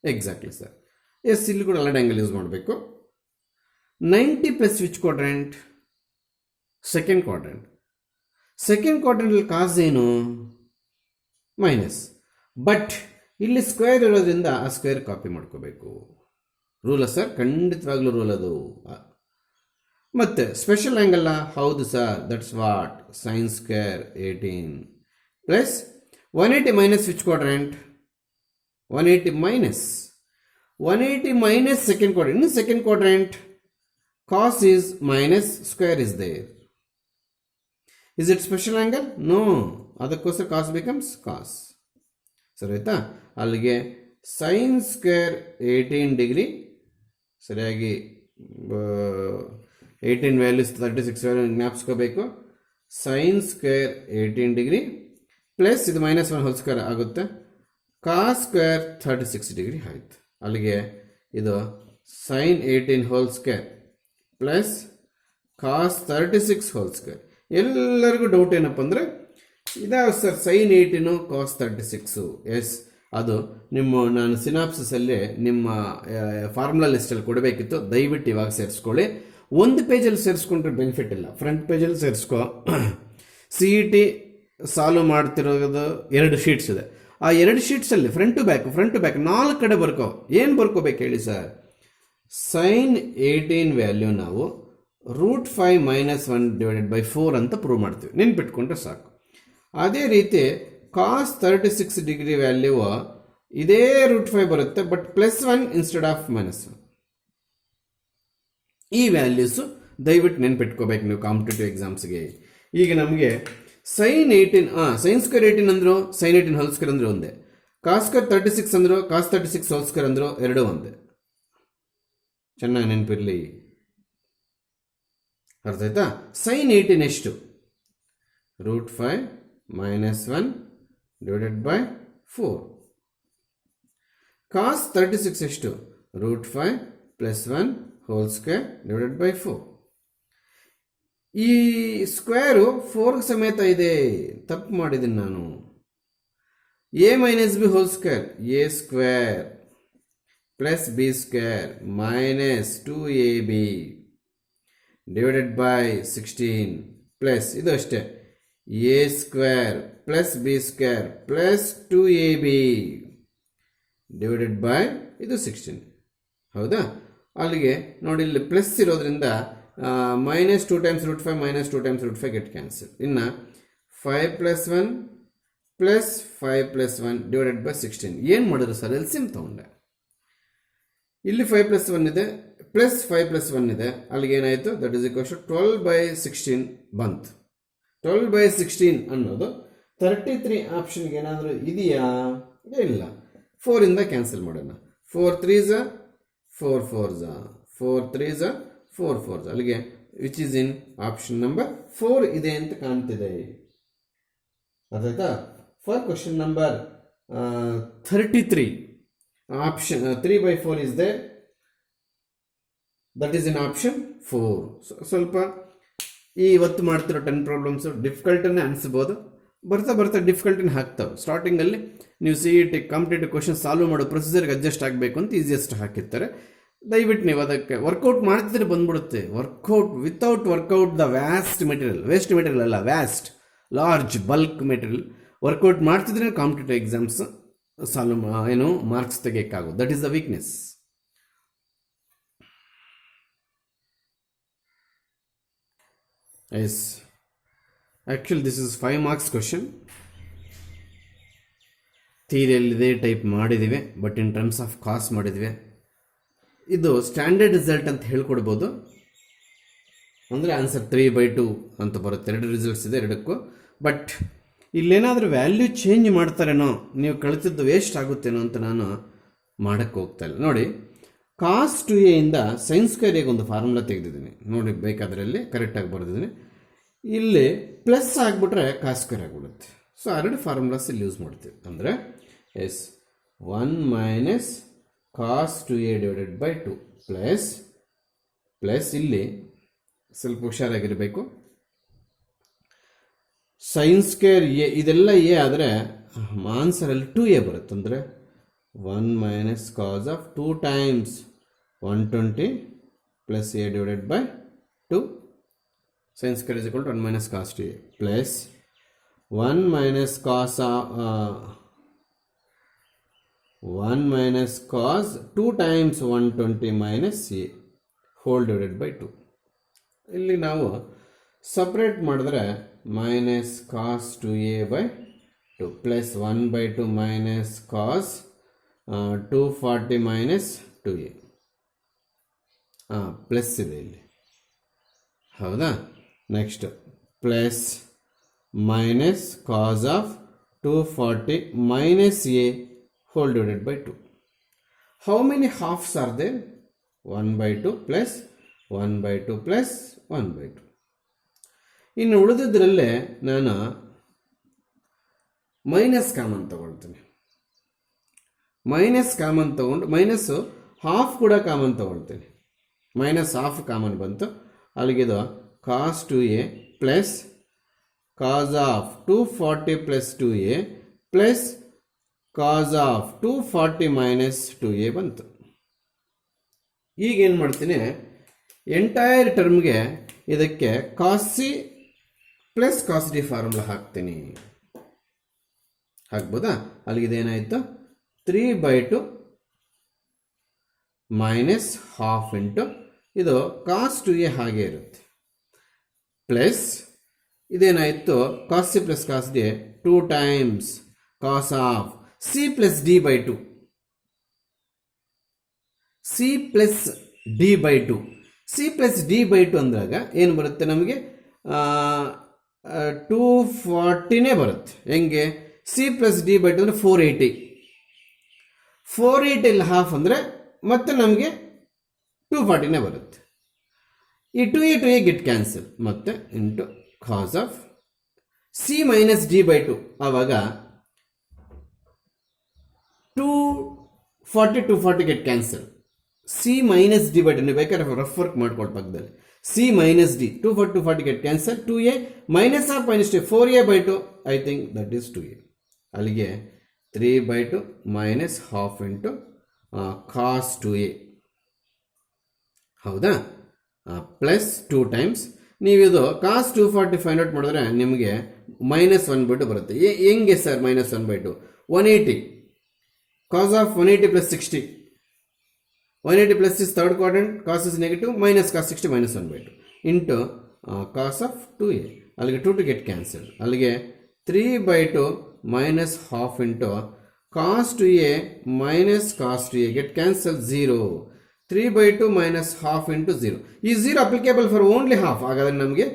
Exactly sir. ಎಸ್, ಇಲ್ಲಿ ಕೂಡ ಆಲ್ರೆಡಿ ಆ್ಯಂಗಲ್ ಯೂಸ್ ಮಾಡಬೇಕು. 90 plus which quadrant? Second quadrant. Second ಕ್ವಾಡ್ರೆಂಟಲ್ಲಿ ಕಾಸ್ ಏನು? ಮೈನಸ್. ಬಟ್ ಇಲ್ಲಿ ಸ್ಕ್ವೇರ್ ಇರೋದ್ರಿಂದ ಆ ಸ್ಕ್ವೇರ್ ಕಾಪಿ ಮಾಡ್ಕೋಬೇಕು. ರೂಲ ಸರ್? ಖಂಡಿತವಾಗ್ಲೂ ರೂಲ್ ಅದು. ಮತ್ತೆ ಸ್ಪೆಷಲ್ ಆ್ಯಂಗಲ್ಲ? ಹೌದು sir, that's what sin square 18 plus 180 minus which quadrant? 180 minus second quadrant. ಇನ್ನು second quadrant cos is minus square is there. Is it special angle? No. ಅದಕ್ಕೋಸ್ಕರ cos becomes cos. ಸರಿ ಆಯ್ತಾ? ಅಲ್ಲಿಗೆ sin square 18 ಡಿಗ್ರಿ, ಸರಿಯಾಗಿ 18 ವ್ಯಾಲ್ಯೂಸ್ 36 ವ್ಯಾಲ್ಯೂ ಜ್ಞಾಪಿಸ್ಕೋಬೇಕು. sin square 18 ಡಿಗ್ರಿ ಪ್ಲಸ್ ಇದು -1 ಹೋಲ್ ಸ್ಕ್ವೇರ್ ಆಗುತ್ತೆ, cos square 36 ಡಿಗ್ರಿ ಆಯಿತು. ಅಲ್ಲಿಗೆ ಇದು sin 18 whole square plus cos 36 whole square. ಎಲ್ಲರಿಗೂ ಡೌಟ್ ಏನಪ್ಪ ಅಂದರೆ, ಇದಾವ ಸರ್ sin 18 cos 36? ಎಸ್, ಅದು ನಾನು ಸಿನಾಪ್ಸಿಸಲ್ಲಿ ನಿಮ್ಮ ಫಾರ್ಮುಲಾ ಲಿಸ್ಟಲ್ಲಿ ಕೊಡಬೇಕಿತ್ತು. ದಯವಿಟ್ಟು ಇವಾಗ ಸೇರಿಸ್ಕೊಳ್ಳಿ. ಒಂದು ಪೇಜಲ್ಲಿ ಸೇರಿಸ್ಕೊಂಡ್ರೆ ಬೆನಿಫಿಟ್ ಇಲ್ಲ, ಫ್ರಂಟ್ ಪೇಜಲ್ಲಿ ಸೇರಿಸ್ಕೊ. CET ಸಾಲ್ವ್ ಮಾಡ್ತಿರೋದು 2 ಶೀಟ್ಸ್ ಇದೆ. ಆ 2 ಶೀಟ್ಸಲ್ಲಿ ಫ್ರಂಟ್ ಟು ಬ್ಯಾಕ್ 4 ಕಡೆ ಬರ್ಕೋ. ಏನು ಬರ್ಕೋಬೇಕು ಹೇಳಿ ಸರ್? sin 18 ವ್ಯಾಲ್ಯೂ ನಾವು √5 - 1/4 ಅಂತ ಪ್ರೂವ್ ಮಾಡ್ತೀವಿ, ನೆನ್ಪಿಟ್ಕೊಂಡ್ರೆ ಸಾಕು. ಅದೇ ರೀತಿ cos 36 ಡಿಗ್ರಿ ವ್ಯಾಲ್ಯೂ ಇದೇ √5 ಬರುತ್ತೆ, ಬಟ್ +1 ಇನ್ಸ್ಟೆಡ್ ಆಫ್ -1. ಈ ವ್ಯಾಲ್ಯೂಸು ದಯವಿಟ್ಟು ನೆನ್ಪಿಟ್ಕೋಬೇಕು ನೀವು ಕಾಂಪಿಟೇಟಿವ್ ಎಕ್ಸಾಮ್ಸ್ಗೆ. ಈಗ ನಮಗೆ sin 18 sin square 18 ಅಂದರು, sin 18 ಹೋಲ್ ಸ್ಕ್ವೇರ್ ಅಂದರು ಒಂದೇ, cos square 36 ಅಂದರು, cos 36 ಹೋಲ್ ಸ್ಕ್ವೇರ್ ಅಂದರು, ಎರಡೂ ಒಂದೇ. ಚೆನ್ನಾಗಿ ನೆನಪಿರಲಿ. ಅರ್ಥ ಆಯ್ತಾ? sin 18 ಎಷ್ಟು? √5 - 1 / 4. cos 36 ಎಷ್ಟು? √5 + 1 ² / 4. ಈ ಸ್ಕ್ವೇರು 4 ಸಮೇತ ಇದೆ, ತಪ್ಪು ಮಾಡಿದ್ದೀನಿ ನಾನು. a - b² a² + b² - 2ab / 16 plus ಇದು ಅಷ್ಟೇ a² + b² + 2ab ಇದು 16. ಹೌದಾ? ಅಲ್ಲಿಗೆ ನೋಡಿ, ಇಲ್ಲಿ ಪ್ಲಸ್ ಇರೋದ್ರಿಂದ -2 × √5 - 2 × √5 ಗೆಟ್ ಕ್ಯಾನ್ಸಲ್. ಇನ್ನು 5 + 1 + 5 + 1 / 16 ಏನು ಮಾಡಿದ್ರು ಸರ್? ಎಲ್ಸಿಎಂ ತಗೊಂಡೆ. ಇಲ್ಲಿ 5 + 1 ಇದೆ, ಪ್ಲಸ್ 5 + 1 ಇದೆ, ಅಲ್ಲಿಗೆ ಏನಾಯಿತು? ದಟ್ ಈಸ್ ಈಕ್ವಲ್ಸ್ ಟು 12/16 ಬಂತು. 12/16 ಅನ್ನೋದು 33 ಆಪ್ಷನ್ಗೆ ಏನಾದರೂ ಇದೆಯಾ? ಇಲ್ಲ. 4 ಕ್ಯಾನ್ಸಲ್ ಮಾಡೋಣ. 4 3s 4 4s 4 3s 4 4s, ಅಲ್ಲಿಗೆ which is in option number 4 ಇದೆ ಅಂತ ಕಾಣ್ತಿದೆ. ಅದಾಯ್ತಾ? For question number 33 option 3/4 is they, that is in option 4. ಸ್ವಲ್ಪ ಇವತ್ತು ಮಾಡ್ತಿರೋ 10 ಪ್ರಾಬ್ಲಮ್ಸು ಡಿಫಿಕಲ್ಟನ್ನೇ ಅನಿಸ್ಬೋದು, ಬರ್ತಾ ಬರ್ತಾ ಡಿಫಿಕಲ್ಟಿನ ಹಾಕ್ತಾವೆ. ಸ್ಟಾರ್ಟಿಂಗಲ್ಲಿ ನೀವು CET ಕಾಂಪಿಟೇಟಿವ್ ಕ್ವಶನ್ ಸಾಲ್ವ್ ಮಾಡೋ ಪ್ರೊಸೀಜರ್ಗೆ ಅಡ್ಜಸ್ಟ್ ಆಗಬೇಕು ಅಂತ ಈಸಿಯೆಸ್ಟ್ ಹಾಕಿರ್ತಾರೆ. ದಯವಿಟ್ಟು ನೀವು ಅದಕ್ಕೆ ವರ್ಕೌಟ್ ಮಾಡ್ತಿದ್ರೆ ಬಂದ್ಬಿಡುತ್ತೆ. Without work out the waste material ಅಲ್ಲ, vast large bulk material work out ಮಾಡ್ತಿದ್ರೆ ಕಾಂಪಿಟೇಟಿವ್ ಎಕ್ಸಾಮ್ಸ್ ಸಾಲ್ವ್ ಮಾರ್ಕ್ಸ್ ತೆಗೆಯೋಕ್ಕಾಗೋದು. That is the weakness. Yes, actually this is 5 marks question. ಥಿಯರಿಯಲ್ಲಿ ಇದೇ ಟೈಪ್ ಮಾಡಿದ್ದೀವಿ, but in terms of cost ಮಾಡಿದ್ವಿ. ಇದು ಸ್ಟ್ಯಾಂಡರ್ಡ್ ರಿಸಲ್ಟ್ ಅಂತ ಹೇಳ್ಕೊಡ್ಬೋದು. ಅಂದರೆ ಆನ್ಸರ್ 3/2 ಅಂತ ಬರುತ್ತೆ. 2 ರಿಸಲ್ಟ್ಸ್ ಇದೆ ಎರಡಕ್ಕೂ. ಬಟ್ ಇಲ್ಲೇನಾದರೂ ವ್ಯಾಲ್ಯೂ ಚೇಂಜ್ ಮಾಡ್ತಾರೇನೋ, ನೀವು ಕಳಿಸಿದ್ದು ವೇಸ್ಟ್ ಆಗುತ್ತೇನೋ ಅಂತ ನಾನು ಮಾಡೋಕ್ಕೆ ಹೋಗ್ತಾ ಇಲ್ಲ. ನೋಡಿ, cos 2a ಇಂದ sin² ಒಂದು ಫಾರ್ಮುಲಾ ತೆಗೆದಿದ್ದೀನಿ ನೋಡಿ, ಬೇಕಾದ್ರಲ್ಲಿ ಕರೆಕ್ಟಾಗಿ ಬರೆದಿದ್ದೀನಿ. ಇಲ್ಲಿ ಪ್ಲಸ್ ಆಗಿಬಿಟ್ರೆ cos² ಆಗಿಬಿಡುತ್ತೆ. ಸೊ 2 ಫಾರ್ಮುಲಾಸ್ ಇಲ್ಲಿ ಯೂಸ್ ಮಾಡ್ತೀವಿ. ಅಂದರೆ ಎಸ್ 1 - cos 2a / 2 ಪ್ಲಸ್ ಇಲ್ಲಿ ಸ್ವಲ್ಪ ಹುಷಾರಾಗಿರಬೇಕು, sin² a ಇದೆಲ್ಲ a ಆದರೆ ಆನ್ಸರಲ್ಲಿ 2a ಬರುತ್ತೆ. ಅಂದರೆ 1 - cos of 2 times 120 plus a / 2 sin² is equal to 1 - cos 2a plus 1 - cos 2 times 120 minus a whole divided by 2. ಇಲ್ಲಿ ನಾವು ಸಪ್ರೇಟ್ ಮಾಡಿದ್ರೆ -cos 2a/2 plus 1/2 minus cos 240 minus 2a plus ಇದೆ ಇಲ್ಲಿ. ಹೌದಾ? Next plus minus cos of 240 minus a whole divided by 2. How many halves are there? 1/2 plus 1/2 plus 1/2. ಇನ್ನು ಉಳಿದಿದ್ರಲ್ಲೇ ನಾನು ಮೈನಸ್ ಕಾಮನ್ ತಗೊಳ್ತೀನಿ. ಮೈನಸ್ ಕಾಮನ್ ತಗೊಂಡು ಮೈನಸ್ಸು ಹಾಫ್ ಕೂಡ ಕಾಮನ್ ತಗೊಳ್ತೀನಿ. -1/2 ಕಾಮನ್ ಬಂತು. ಅಲ್ಲಿಗಿದು cos 2a plus cos of 240 plus 2a plus cos of 240 minus 2a ಬಂತು. ಈಗೇನು ಮಾಡ್ತೀನಿ, ಎಂಟೈರ್ ಟರ್ಮ್ಗೆ ಇದಕ್ಕೆ cos c plus cos d formula ಹಾಕ್ತೀನಿ. ಹಾಕ್ಬೋದಾ? ಅಲ್ಲಿಗಿದೇನಾಯಿತು, 3/2 ಮೈನಸ್ ಹಾಫ್ ಇಂಟು ಇದು cos 2a ಹಾಗೆ ಇರುತ್ತೆ ಪ್ಲಸ್ ಇದೇನಾಯಿತು cos c plus cos d 2 times cos of c plus d/2 c plus d/2 c plus d/2 ಅಂದಾಗ ಏನು ಬರುತ್ತೆ ನಮಗೆ 240ನೇ ಬರುತ್ತೆ. ಹೆಂಗೆ? c ಪ್ಲಸ್ d/2 ಅಂದರೆ 480 ಇಲ್ಲಿ ಹಾಫ್ ಅಂದರೆ ಮತ್ತೆ ನಮಗೆ 240ನೇ ಬರುತ್ತೆ. ಈ 2a ಗೆಟ್ ಕ್ಯಾನ್ಸಲ್, ಮತ್ತು into cos of c minus d by 2. ಆವಾಗ 240 get cancel. c minus d by 2, ನೀವು ಬೇಕಾದ್ರೆ ರಫ್ ವರ್ಕ್ ಮಾಡ್ಕೊಳ್ಳಿ ಪಕ್ಕದಲ್ಲಿ. c minus d 240 get cancel. 2a minus of minus 2 4a by 2, I think that is 2a. ಅಲ್ಲಿಗೆ 3 by 2 minus half into cos 2a. ಹೌದಾ? ಪ್ಲಸ್ 2 ಟೈಮ್ಸ್ ನೀವಿದು ಕಾಸ್ 240 ಫೈಂಡ್ ಔಟ್ ಮಾಡಿದ್ರೆ ನಿಮಗೆ ಮೈನಸ್ 1/2 ಬರುತ್ತೆ. ಹೆಂಗೆ sir minus 1/2? 180 cos of 180 plus 60. 180 plus is third quadrant, cos is negative, minus cos 60 minus 1/2 into cos of 2a. ಅಲ್ಲಿಗೆ 2 ಗೆಟ್ ಕ್ಯಾನ್ಸಲ್. ಅಲ್ಲಿಗೆ 3 by 2 minus half into cos 2a minus cos 2a get cancel 0. 3 by 2 minus half into 0. ಈ 0 ಅಪ್ಲಿಕೇಬಲ್ ಫಾರ್ ಓನ್ಲಿ ಹಾಫ್. ಹಾಗಾದರೆ ನಮಗೆ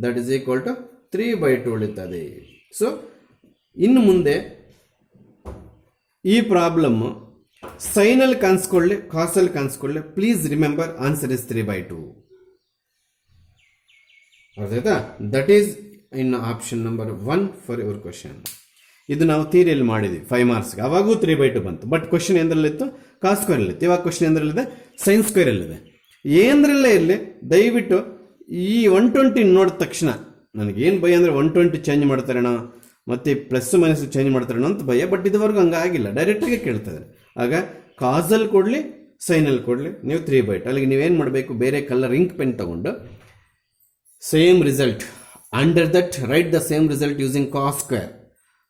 that is equal to 3 by 2 ಉಳಿತದೆ. ಸೊ ಇನ್ನು ಮುಂದೆ ಈ ಪ್ರಾಬ್ಲಮ್ಮು ಸೈನಲ್ಲಿ ಕಾಣಿಸ್ಕೊಳ್ಳಿ, ಕಾಸಲ್ಲಿ ಕಾಣಿಸ್ಕೊಳ್ಳಿ. Please remember answer is 3 by 2. ಅರ್ಥಾಯ್ತಾ? That is in option number 1 for your question. ಇದು ನಾವು ಥಿಯರಿಯಲ್ಲಿ ಮಾಡಿದ್ವಿ 5 ಮಾರ್ಕ್ಸ್ಗೆ. ಅವಾಗೂ 3 ಬೈ 2 ಬಂತು. ಬಟ್ ಕ್ವಶನ್ ಎಂದ್ರಲ್ಲಿತ್ತು? ಕಾಸ್ ಸ್ಕ್ವೇರಲ್ಲಿತ್ತು. ಇವಾಗ ಕ್ವಶನ್ ಎಂದ್ರಲ್ಲಿದೆ? ಸೈನ್ಸ್ ಸ್ಕ್ವೇರಲ್ಲಿದೆ. ಏನದ್ರಲ್ಲೇ ಇರಲಿ ದಯವಿಟ್ಟು ಈ 120 ನೋಡಿದ ತಕ್ಷಣ ನನಗೇನು ಭಯ ಅಂದರೆ 120 ಚೇಂಜ್ ಮಾಡ್ತಾರೇನೋ, ಮತ್ತು ಪ್ಲಸ್ ಮೈನಸ್ ಚೇಂಜ್ ಮಾಡ್ತಾರೇನೋ ಅಂತ ಭಯ. ಬಟ್ ಇದುವರೆಗೂ ಹಂಗಾಗಿಲ್ಲ, ಡೈರೆಕ್ಟಾಗಿ ಕೇಳ್ತಾರೆ. ಆಗ ಕಾಸಲ್ಲಿ ಕೊಡಲಿ, ಸೈನಲ್ಲಿ ಕೊಡಲಿ, ನೀವು 3 ಬೈ 2. ಅಲ್ಲಿಗೆ ನೀವೇನು ಮಾಡಬೇಕು, ಬೇರೆ ಕಲರ್ ಇಂಕ್ ಪೆನ್ ತೊಗೊಂಡು same result under that write the same result using cos square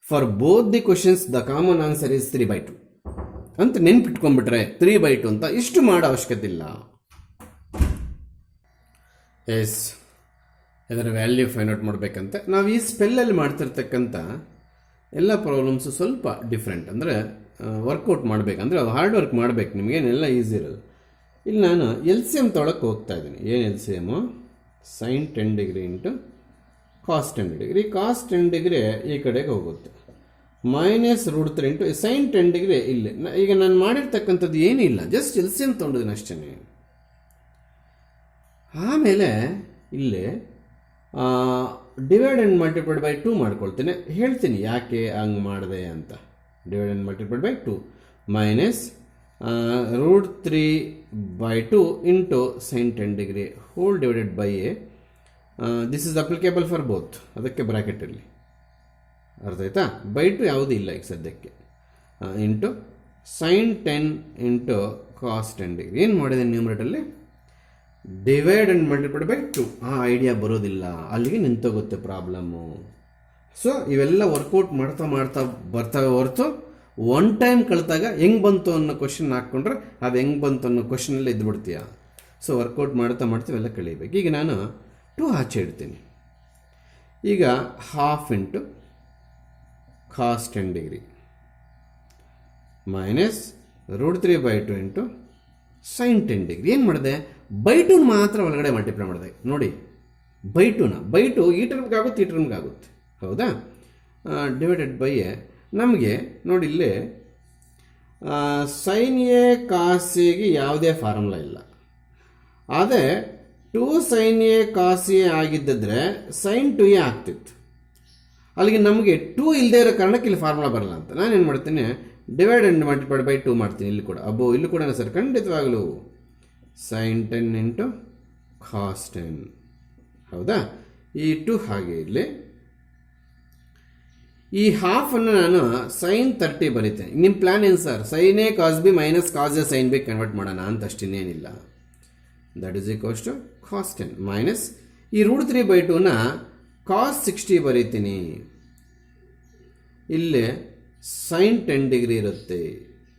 for both the questions. The common answer is 3 by 2 ಅಂತ ನೆನ್ಪಿಟ್ಕೊಂಡ್ಬಿಟ್ರೆ 3 ಬೈ 2 ಅಂತ. ಇಷ್ಟು ಮಾಡೋ ಅವಶ್ಯಕತೆ ಇಲ್ಲ. ಎಸ್, ಇದರ ವ್ಯಾಲ್ಯೂ ಫೈಂಡ್ ಔಟ್ ಮಾಡಬೇಕಂತೆ. ನಾವು ಈ ಸ್ಪೆಲ್ಲಲ್ಲಿ ಮಾಡ್ತಿರ್ತಕ್ಕಂಥ ಎಲ್ಲ ಪ್ರಾಬ್ಲಮ್ಸು ಸ್ವಲ್ಪ ಡಿಫ್ರೆಂಟ್. ಅಂದರೆ ವರ್ಕೌಟ್ ಮಾಡಬೇಕಂದ್ರೆ ಹಾರ್ಡ್ ವರ್ಕ್ ಮಾಡಬೇಕು, ನಿಮಗೇನೆಲ್ಲ ಈಸಿ ಇರೋದು. ಇಲ್ಲಿ ನಾನು ಎಲ್ ಸಿ ಎಮ್ ತೊಗೊಳಕ್ಕೆ ಹೋಗ್ತಾ ಇದ್ದೀನಿ. ಏನು L C M? Sine 10 degree into cos 10 degree. Cos 10 degree ಈ ಕಡೆಗೆ ಹೋಗುತ್ತೆ. Minus root 3 into sine 10 degree ಇಲ್ಲಿ. ಈಗ ನಾನು ಮಾಡಿರ್ತಕ್ಕಂಥದ್ದು ಏನಿಲ್ಲ, ಜಸ್ಟ್ ಎಲ್ ಸಿ ಎಮ್ ತೊಗೊಂಡಿದ್ದೀನಿ ಅಷ್ಟೇ. ಆಮೇಲೆ ಇಲ್ಲಿ ಡಿವೈಡ್ ಆ್ಯಂಡ್ ಮಲ್ಟಿಪ್ಲೈಡ್ ಬೈ 2 ಮಾಡ್ಕೊಳ್ತೀನಿ. ಹೇಳ್ತೀನಿ ಯಾಕೆ ಹಂಗೆ ಮಾಡಿದೆ ಅಂತ. Divide and multiplied by 2 minus root 3 by 2 into sine 10 degree whole divided by A. This is applicable for both, ಅದಕ್ಕೆ ಬ್ರ್ಯಾಕೆಟಲ್ಲಿ. ಅರ್ಥ ಆಯ್ತಾ? ಬೈ 2 ಯಾವುದೂ ಇಲ್ಲ ಈಗ ಸದ್ಯಕ್ಕೆ. Into sine 10 into cos 10 degree. ಏನು ಮಾಡಿದೆ ನ್ಯೂಮರೇಟಲ್ಲಿ? Divide and multiplied by 2. ಆ ಐಡಿಯಾ ಬರೋದಿಲ್ಲ, ಅಲ್ಲಿಗೆ ನಿಂತೋಗುತ್ತೆ ಪ್ರಾಬ್ಲಮ್ಮು. ಸೊ ಇವೆಲ್ಲ ವರ್ಕೌಟ್ ಮಾಡ್ತಾ ಮಾಡ್ತಾ ಬರ್ತಾವೆ ಹೊರತು ಒನ್ ಟೈಮ್ ಕಲಿತಾಗ ಹೆಂಗೆ ಬಂತು ಅನ್ನೋ ಕ್ವಶನ್ ಹಾಕ್ಕೊಂಡ್ರೆ ಅದು ಹೆಂಗೆ ಬಂತು ಅನ್ನೋ ಕ್ವಶನಲ್ಲಿ ಇದ್ಬಿಡ್ತೀಯ. ಸೊ ವರ್ಕೌಟ್ ಮಾಡ್ತಾ ಮಾಡ್ತೀವೆಲ್ಲ ಕಲಿಬೇಕು. ಈಗ ನಾನು 2 ಆಚೆ ಇಡ್ತೀನಿ. ಈಗ half into cos 10 degree minus root 3 by 2 into sine 10 degree. ಏನು ಮಾಡಿದೆ? ಬೈ 2 ಮಾತ್ರ ಒಳಗಡೆ ಮಲ್ಟಿಪ್ಲೈ ಮಾಡಿದೆ. ನೋಡಿ, ಬೈ 2 ಈ ಟರ್ಮ್ಗಾಗುತ್ತೆ, ಈ ಟರ್ಮ್ಗಾಗುತ್ತೆ. ಹೌದಾ? Divided by A. ನಮಗೆ ನೋಡಿ ಇಲ್ಲಿ ಸೈನ್ ಎ ಕಾಸ್ ಎಗೆ ಯಾವುದೇ ಫಾರ್ಮುಲಾ ಇಲ್ಲ. ಆದರೆ 2 ಸೈನ್ ಎ ಕಾಸ್ ಎ ಆಗಿದ್ದರೆ ಸೈನ್ 2a ಆಗ್ತಿತ್ತು. ಅಲ್ಲಿಗೆ ನಮಗೆ 2 ಇಲ್ಲದೆ ಇರೋ ಕಾರಣಕ್ಕೆ ಇಲ್ಲಿ ಫಾರ್ಮುಲಾ ಬರಲ್ಲ ಅಂತ ನಾನೇನು ಮಾಡ್ತೀನಿ, ಡಿವೈಡ್ ಆ್ಯಂಡ್ ಮಲ್ಟಿಪ್ಲೈಡ್ ಬೈ 2 ಮಾಡ್ತೀನಿ. ಇಲ್ಲಿ ಕೂಡ ಇಲ್ಲಿ ಕೂಡ ಸರ್ ಖಂಡಿತವಾಗಲೂ ಸೈನ್ 10 ಇಂಟು ಕಾಸ್ 10. ಹೌದಾ? ಈ 2 ಹಾಗೆ ಇರಲಿ. ಈ ಹಾಫನ್ನು ನಾನು ಸೈನ್ 30 ಬರೀತೇನೆ. ನಿಮ್ಮ ಪ್ಲ್ಯಾನ್ ಏನು sir? Sine A cos B minus cos A sine B convert ಮಾಡೋಣ ಅಂತ ಅಷ್ಟೇನೇನಿಲ್ಲ. That is equals to cos 10 minus ಈ ರೂಟ್ 3 ಬೈ 2ನ ಕಾಸ್ 60 ಬರೀತೀನಿ. ಇಲ್ಲಿ ಸೈನ್ 10 ಡಿಗ್ರಿ ಇರುತ್ತೆ.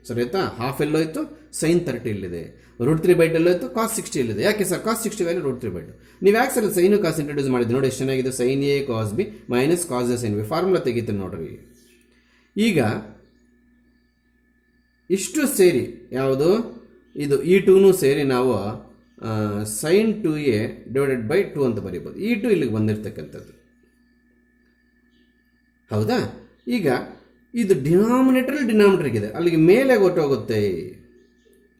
ಸರಿ ಆಯ್ತಾ? ಹಾಫ್ ಎಲ್ಲೋಯ್ತು, ಸೈನ್ 30 ಇಲ್ಲಿದೆ. ರೂಟ್ 3 ಬೈ 2 ಎಲ್ಲೋಯ್ತು, ಕಾಸ್ 60 ಇಲ್ಲಿದೆ. ಯಾಕೆ sir? Cos 60 value root 3 by 2. ನೀವು ಯಾಕೆ ಸರ್ ಸೈನು ಕಾಸ್ ಇಂಟ್ರೊಡ್ಯೂಸ್ ಮಾಡಿದ್ದು? ನೋಡಿ ಎಷ್ಟು ಚೆನ್ನಾಗಿದೆ. Sine A cos B minus cos A sine B formula ತೆಗಿತೀನಿ ನೋಡ್ರಿ. ಈಗ ಇಷ್ಟು ಸೇರಿ ಯಾವುದು ಇದು ಈ 2ನೂ ಸೇರಿ ನಾವು ಸೈನ್ 2a ಡಿವೈಡೆಡ್ ಬೈ 2 ಅಂತ ಬರೀಬೋದು. ಈ 2 ಇಲ್ಲಿಗೆ ಬಂದಿರತಕ್ಕಂಥದ್ದು. ಹೌದಾ? ಈಗ ಇದು ಡಿನಾಮಿನೇಟರ್ ಇದೆ, ಅಲ್ಲಿಗೆ ಮೇಲೆ ಹೊಟ್ಟೋಗುತ್ತೆ.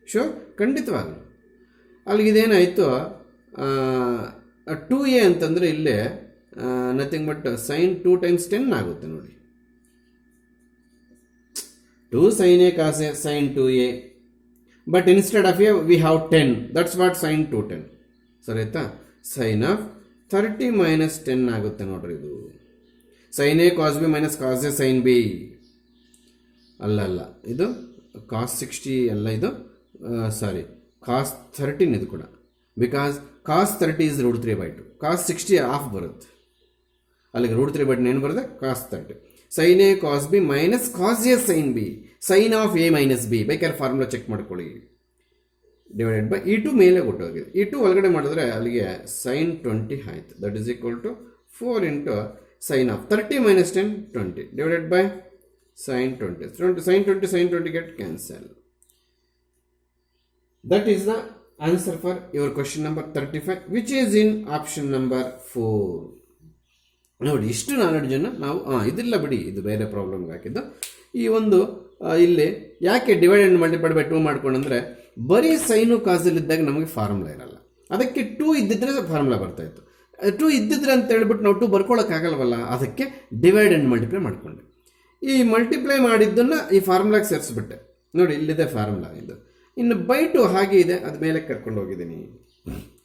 ಶೋ ಖಂಡಿತವಾಗಲು ಅಲ್ಲಿಗಿದೇನಾಯಿತು, 2a ಅಂತಂದರೆ ಇಲ್ಲೇ ನಥಿಂಗ್ ಬಟ್ sin 2 × 10 ಆಗುತ್ತೆ ನೋಡಿ. 2 sin a cos a sin 2a, but instead of a we have 10, that's what sin 2 10. ಸರಿ ಆಯ್ತಾ? sin ಆಫ್ 30 - 10 ಆಗುತ್ತೆ ನೋಡ್ರಿ. ಇದು sin a cos b - cos a sin b ಅಲ್ಲ, ಇದು cos 60 ಅಲ್ಲ, ಇದು ಸಾರಿ cos 13 ಇದು ಕೂಡ, because cos 30 is √3/2, cos 60 of ಬರುತ್ತೆ, ಅಲ್ಲಿಗೆ √3/2 ಏನು ಬರುತ್ತೆ? cos 30. sin a cos b - cos a sin b, sin of a - b, ಬೇಕಾದ್ರೆ ಫಾರ್ಮುಲಾ ಚೆಕ್ ಮಾಡ್ಕೊಳ್ಳಿ, ಡಿವೈಡೆಡ್ ಬೈ E2 ಮೇಲೆ ಕೊಟ್ಟೋಗಿದೆ. E2 ಒಳಗಡೆ ಮಾಡಿದ್ರೆ ಅಲ್ಲಿಗೆ sin 20 ಆಯಿತು. That is equal to 4 × sin of 30 - 10 20 divided by sin 20. sin 20 get cancel. That is the answer for your question number 35, which is in option number 4. ನೋಡಿ, ಇಷ್ಟು ನಾಲೆಡ್ಜನ್ನು ನಾವು ಇದಿಲ್ಲ ಬಿಡಿ, ಇದು ಬೇರೆ ಪ್ರಾಬ್ಲಮ್ಗೆ ಹಾಕಿದ್ದು. ಈ ಒಂದು ಇಲ್ಲಿ ಯಾಕೆ ಡಿವೈಡ್ ಆ್ಯಂಡ್ ಮಲ್ಟಿಪ್ಲೈ ಬೈ 2 ಮಾಡ್ಕೊಂಡ್ರೆ, ಬರೀ ಸೈನು ಕಾಸಲ್ಲಿದ್ದಾಗ ನಮಗೆ ಫಾರ್ಮುಲಾ ಇರಲ್ಲ, ಅದಕ್ಕೆ 2 ಇದ್ದಿದ್ರೆ ಫಾರ್ಮುಲಾ ಬರ್ತಾಯಿತ್ತು. 2 ಇದ್ದಿದ್ರೆ ಅಂತ ಹೇಳ್ಬಿಟ್ಟು ನಾವು 2 ಬರ್ಕೊಳ್ಳೋಕ್ಕಾಗಲ್ವಲ್ಲ, ಅದಕ್ಕೆ ಡಿವೈಡ್ ಆ್ಯಂಡ್ ಮಲ್ಟಿಪ್ಲೈ ಮಾಡಿಕೊಂಡೆ. ಈ ಮಲ್ಟಿಪ್ಲೈ ಮಾಡಿದ್ದನ್ನು ಈ ಫಾರ್ಮುಲಾಗೆ ಸೇರಿಸ್ಬಿಟ್ಟೆ. ನೋಡಿ, ಇಲ್ಲಿದೆ ಫಾರ್ಮುಲಾ ಇದು. ಇನ್ನು ಬೈ 2 ಹಾಗೆ ಇದೆ, ಅದು ಮೇಲೆ ಕರ್ಕೊಂಡು ಹೋಗಿದ್ದೀನಿ.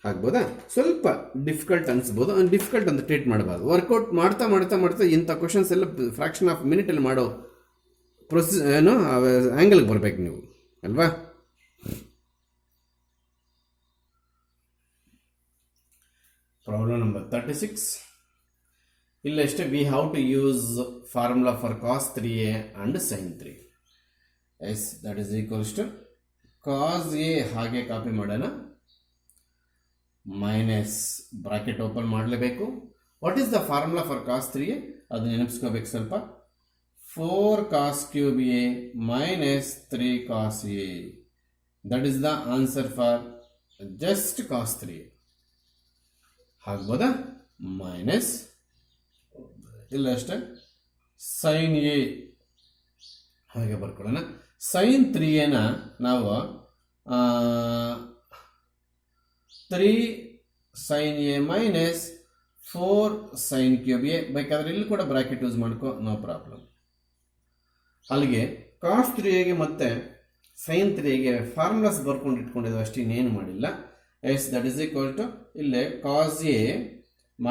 ಆಗ್ಬೋದಾ? ಸ್ವಲ್ಪ ಡಿಫಿಕಲ್ಟ್ ಅನಿಸ್ಬೋದು, ಡಿಫಿಕಲ್ಟ್ ಅಂತ ಟ್ರೀಟ್ ಮಾಡಬಾರ್ದು. ವರ್ಕೌಟ್ ಮಾಡ್ತಾ ಮಾಡ್ತಾ ಮಾಡ್ತಾ ಇಂಥ ಕ್ವಶನ್ಸ್ ಎಲ್ಲ ಫ್ರಾಕ್ಷನ್ ಆಫ್ ಮಿನಿಟಲ್ಲಿ ಮಾಡೋ ಆ್ಯಂಗಲ್ಗೆ ಬರಬೇಕು ನೀವು, ಅಲ್ವಾ? Problem number 36. ಇಲ್ಲಷ್ಟೇ, we have to use formula for cos 3a and sin 3. Yes, that is equals to cos a ಹಾಗೆ ಕಾಪಿ ಮಾಡೋಣ, ಮೈನಸ್ ಬ್ರಾಕೆಟ್ ಓಪನ್ ಮಾಡಲೇಬೇಕು. What is the formula for cos 3a? ಅದು ನೆನಪಿಸ್ಕೋಬೇಕು ಸ್ವಲ್ಪ. 4 cos cube a - 3 cos a. That is the answer for just cos 3a. ಆಗ್ಬೋದಾ? ಮೈನಸ್ ಇಲ್ಲ ಅಷ್ಟೇ sin a ಹಾಗೆ ಬರ್ಕೊಳ್ಳೋಣ. sin 3a ನಾವು 3 sin a - 4 sin cube a, ಬೇಕಾದ್ರೆ ಇಲ್ಲಿ ಕೂಡ ಬ್ರಾಕೆಟ್ ಯೂಸ್ ಮಾಡ್ಕೋ, ನೋ ಪ್ರಾಬ್ಲಮ್. ಅಲ್ಲಿಗೆ cos 3aಗೆ ಮತ್ತೆ sin 3aಗೆ ಫಾರ್ಮುಲಾಸ್ ಬರ್ಕೊಂಡು ಇಟ್ಕೊಂಡಿದ್ದು ಅಷ್ಟು, ಇನ್ನೇನು ಮಾಡಿಲ್ಲ. Yes, that is equal to ಇಲ್ಲೇ cos a -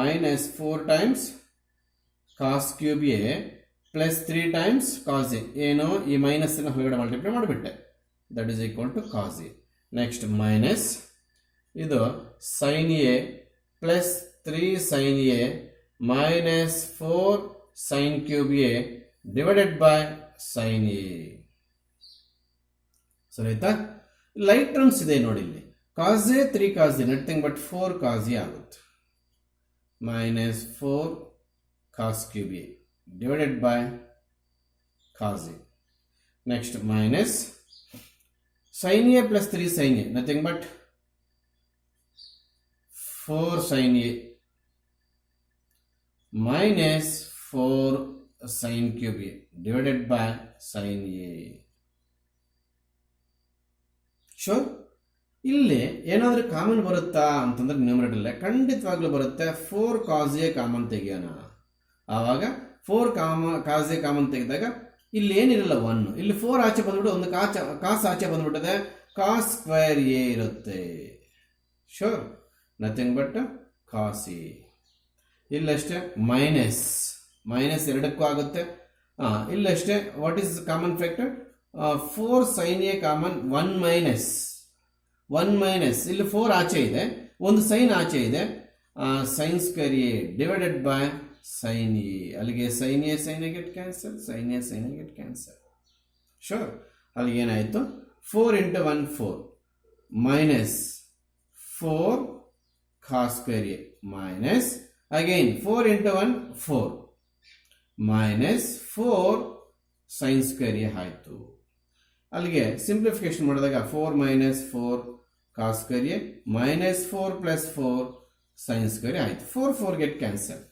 4 times cos cube a plus 3 times cos a. ಏನು, ಈ ಮೈನಸ್ನ ಹೊರಗಡೆ ಮಲ್ಟಿಪ್ಲೈ ಮಾಡಿಬಿಟ್ಟೆ. That is equal to cos a. Next minus ಇದು sin a plus 3 sin a minus 4 sin cube a divided by sin a. ಸರಿ ಆಯ್ತಾ? ಲೈಟ್ ಟರ್ಮ್ಸ್ ಇದೆ ನೋಡಿ, ಇಲ್ಲಿ cos a 3 cos a, nothing but 4 cos a ಆಗುತ್ತೆ, minus 4 cos cube a divided by cos a. Next minus sin a plus 3 sin a, nothing but 4 sin a minus 4 sin cube a divided by sin a. Sure? ಇಲ್ಲಿ ಏನಾದರೂ ಕಾಮನ್ ಬರುತ್ತಾ ಅಂತಂದ್ರೆ ನ್ಯೂಮರೇಟರ್ ಖಂಡಿತವಾಗ್ಲೂ ಬರುತ್ತೆ. 4 cos a ಕಾಮನ್ ತೆಗೆಯೋಣ. ಆವಾಗ 4 cos a ಕಾಮನ್ ತೆಗೆದಾಗ ಇಲ್ಲಿ ಏನಿರಲ್ಲ 1, ಇಲ್ಲಿ 4 ಆಚೆ ಬಂದ್ಬಿಟ್ಟು ಒಂದು ಕಾಸ್ ಆಚೆ ಬಂದ್ಬಿಟ್ಟದೆ, cos ಸ್ಕ್ವೇರ್ a ಇರುತ್ತೆ. Sure, nothing but cos a. ಇಲ್ಲಷ್ಟೇ ಮೈನಸ್ ಎರಡಕ್ಕೂ ಆಗುತ್ತೆ. ಇಲ್ಲಷ್ಟೇ what is common factor? 4 sin a common, 1 minus ಇಲ್ಲಿ 4 ಆಚೆ ಇದೆ, ಒಂದು ಸೈನ್ ಆಚೆ ಇದೆ, sin square a divided by sin a. ಅಲ್ಲಿಗೆ sin a get cancel, sin a get cancel. Sure, ಅಲ್ಲಿಗೆ ಏನಾಯಿತು? 4 × 1 4 minus 4 cos square a minus again 4 × 1 4 minus 4 sin square a ಆಯಿತು. ಅಲ್ಲಿಗೆ ಸಿಂಪ್ಲಿಫಿಕೇಶನ್ ಮಾಡಿದಾಗ 4 minus 4 cos square a minus 4 plus 4 sin square a ಆಯಿತು. 4 ಗೆಟ್ ಕ್ಯಾನ್ಸಲ್.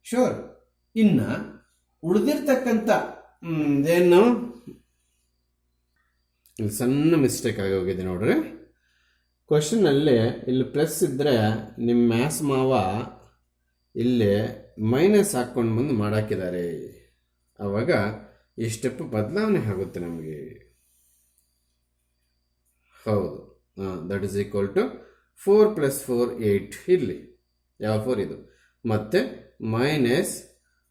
ಶೋರ್, ಇನ್ನು ಉಳಿದಿರ್ತಕ್ಕಂಥ ಏನು, ಇಲ್ಲಿ ಸಣ್ಣ ಮಿಸ್ಟೇಕ್ ಆಗಿ ಹೋಗಿದೆ ನೋಡ್ರಿ. ಕ್ವಶನಲ್ಲಿ ಇಲ್ಲಿ ಪ್ಲಸ್ ಇದ್ದರೆ ನಿಮ್ಮ ಮ್ಯಾಥ್ಸ್ ಮಾವ ಇಲ್ಲಿ ಮೈನಸ್ ಹಾಕ್ಕೊಂಡು ಬಂದು ಮಾಡಾಕಿದ್ದಾರೆ. ಆವಾಗ ಈ ಸ್ಟೆಪ್ ಬದಲಾವಣೆ ಆಗುತ್ತೆ ನಮಗೆ. ಹೌದು, ದಟ್ ಈಸ್ ಈಕ್ವಲ್ ಟು 4 + 4 8 ಇಲ್ಲಿ ಯಾವ 4 ಇದು, ಮತ್ತು minus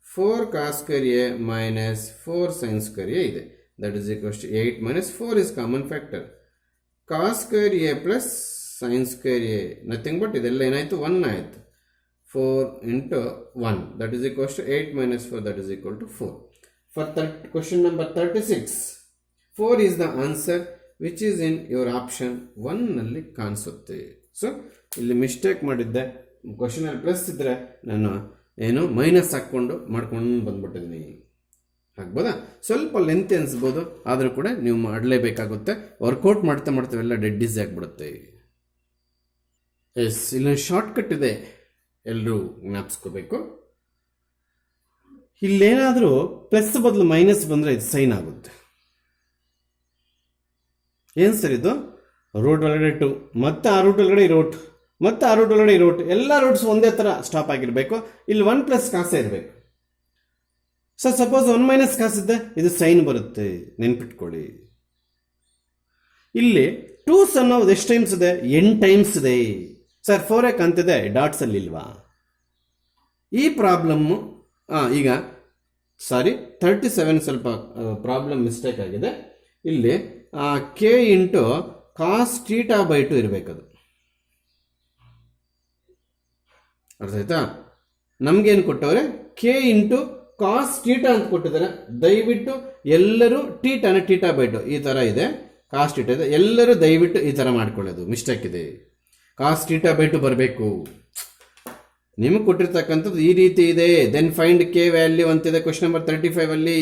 4 cos² A minus 4 sin² A ಇದೆ. That is equals to 8 - 4 is common factor. cos² A plus sin² A nothing but ಇದೆಲ್ಲ ಏನಾಯಿತು 1 ಆಯಿತು. 4 × 1 that is equals to 8 - 4 that is equal to 4. For question number 36 4 is the answer which is in your option 1 ನಲ್ಲಿ ಕಾಣಿಸುತ್ತೆ. ಸೊ ಇಲ್ಲಿ ಮಿಸ್ಟೇಕ್ ಮಾಡಿದ್ದೆ. ಕ್ವಶನಲ್ಲಿ ಪ್ಲಸ್ ಇದ್ದರೆ ನಾನು ಏನು ಮೈನಸ್ ಹಾಕ್ಕೊಂಡು ಮಾಡ್ಕೊಂಡು ಬಂದ್ಬಿಟ್ಟಿದ್ದೀನಿ. ಆಗ್ಬೋದಾ? ಸ್ವಲ್ಪ ಲೆಂತ್ ಅನಿಸ್ಬೋದು, ಆದರೂ ಕೂಡ ನೀವು ಮಾಡಲೇಬೇಕಾಗುತ್ತೆ. ವರ್ಕೌಟ್ ಮಾಡ್ತಾ ಮಾಡ್ತಾವೆಲ್ಲ ಡೆಡ್ ಈಸಿ ಆಗಿಬಿಡುತ್ತೆ. ಎಸ್, ಇಲ್ಲೊಂದು ಶಾರ್ಟ್ಕಟ್ ಇದೆ, ಎಲ್ಲರೂ ಜ್ಞಾಪಿಸ್ಕೋಬೇಕು. ಇಲ್ಲೇನಾದರೂ ಪ್ಲಸ್ ಬದಲು ಮೈನಸ್ ಬಂದರೆ ಇದು ಸೈನ್ ಆಗುತ್ತೆ. ಏನು ಸರ್ ಇದು? ರೂಟ್ ಒಳಗಡೆ 2, ಮತ್ತು ಆ ರೂಟ್ ಒಳಗಡೆ ಈ ರೂಟ್, ಮತ್ತು ಆ ರೂಟ್ ಒಳಗಡೆ ಈ ರೂಟ್, ಎಲ್ಲ ರೂಟ್ಸ್ ಒಂದೇ ಥರ ಸ್ಟಾಪ್ ಆಗಿರಬೇಕು. ಇಲ್ಲಿ 1 + ಕಾಸೇ ಇರಬೇಕು. ಸರ್ ಸಪೋಸ್ 1 - ಕಾಸಿದ್ದೆ ಇದು ಸೈನ್ ಬರುತ್ತೆ, ನೆನ್ಪಿಟ್ಕೊಳ್ಳಿ. ಇಲ್ಲಿ 2 ಅನ್ನೋದು ಎಷ್ಟು ಟೈಮ್ಸ್ ಇದೆ? n ಟೈಮ್ಸ್ ಇದೆ. ಸರ್ 4 ಅಂತಿದೆ, ಡಾಟ್ಸಲ್ಲಿ ಇಲ್ವಾ? ಈ ಪ್ರಾಬ್ಲಮ್ಮು ಈಗ 37 ಸ್ವಲ್ಪ ಪ್ರಾಬ್ಲಮ್ ಮಿಸ್ಟೇಕ್ ಆಗಿದೆ. ಇಲ್ಲಿ k × cos θ/2 ಇರಬೇಕದು. ಅರ್ಥ ಆಯ್ತಾ? ನಮಗೇನು ಕೊಟ್ಟವ್ರೆ? k × cos θ ಅಂತ ಕೊಟ್ಟಿದ್ದಾರೆ. ದಯವಿಟ್ಟು ಎಲ್ಲರೂ θ/2 ಈ ಥರ ಇದೆ, cos θ ಇದೆ, ಎಲ್ಲರೂ ದಯವಿಟ್ಟು ಈ ಥರ ಮಾಡ್ಕೊಳ್ಳೋದು ಮಿಸ್ಟೇಕ್ ಇದೆ. cos θ/2 ಬರಬೇಕು. ನಿಮಗೆ ಕೊಟ್ಟಿರ್ತಕ್ಕಂಥದ್ದು ಈ ರೀತಿ ಇದೆ. ದೆನ್ ಫೈಂಡ್ k ವ್ಯಾಲ್ಯೂ ಅಂತಿದೆ ಕ್ವಶನ್ ನಂಬರ್ 35 ಅಲ್ಲಿ.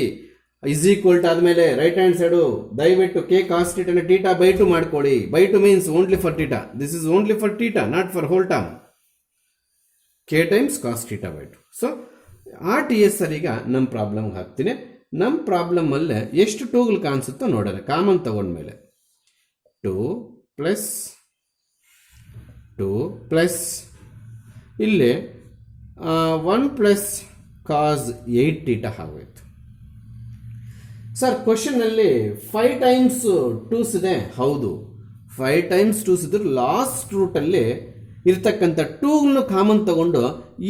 ಇಸ್ ಈಕ್ವಲ್ ಟು ಆದಮೇಲೆ ರೈಟ್ ಹ್ಯಾಂಡ್ ಸೈಡು ದಯವಿಟ್ಟು k cos θ/2 ಮಾಡ್ಕೊಳ್ಳಿ. /2 means only for θ. This is only for θ, not for whole term. k times cos θ/2. So RTSR ಈಗ ನಮ್ಮ ಪ್ರಾಬ್ಲಮ್ಗೆ ಹಾಕ್ತೀನಿ. ನಮ್ಮ ಪ್ರಾಬ್ಲಮಲ್ಲೇ ಎಷ್ಟು 2ಗಳು ಕಾಣಿಸುತ್ತೋ ನೋಡೋಣ. ಕಾಮನ್ ತಗೊಂಡ್ಮೇಲೆ 2 + 2 + ಇಲ್ಲಿ 1 + cos 8θ ಆಗೋಯ್ತು. ಸರ್ ಕ್ವಶನಲ್ಲಿ 5 ಟೈಮ್ಸ್ 2s ಇದೆ. ಹೌದು, 5 ಟೈಮ್ಸ್ 2s ಇದ್ರೆ ಲಾಸ್ಟ್ ರೂಟಲ್ಲಿ ಇರ್ತಕ್ಕಂಥ 2ಗಳನ್ನು ಕಾಮನ್ ತಗೊಂಡು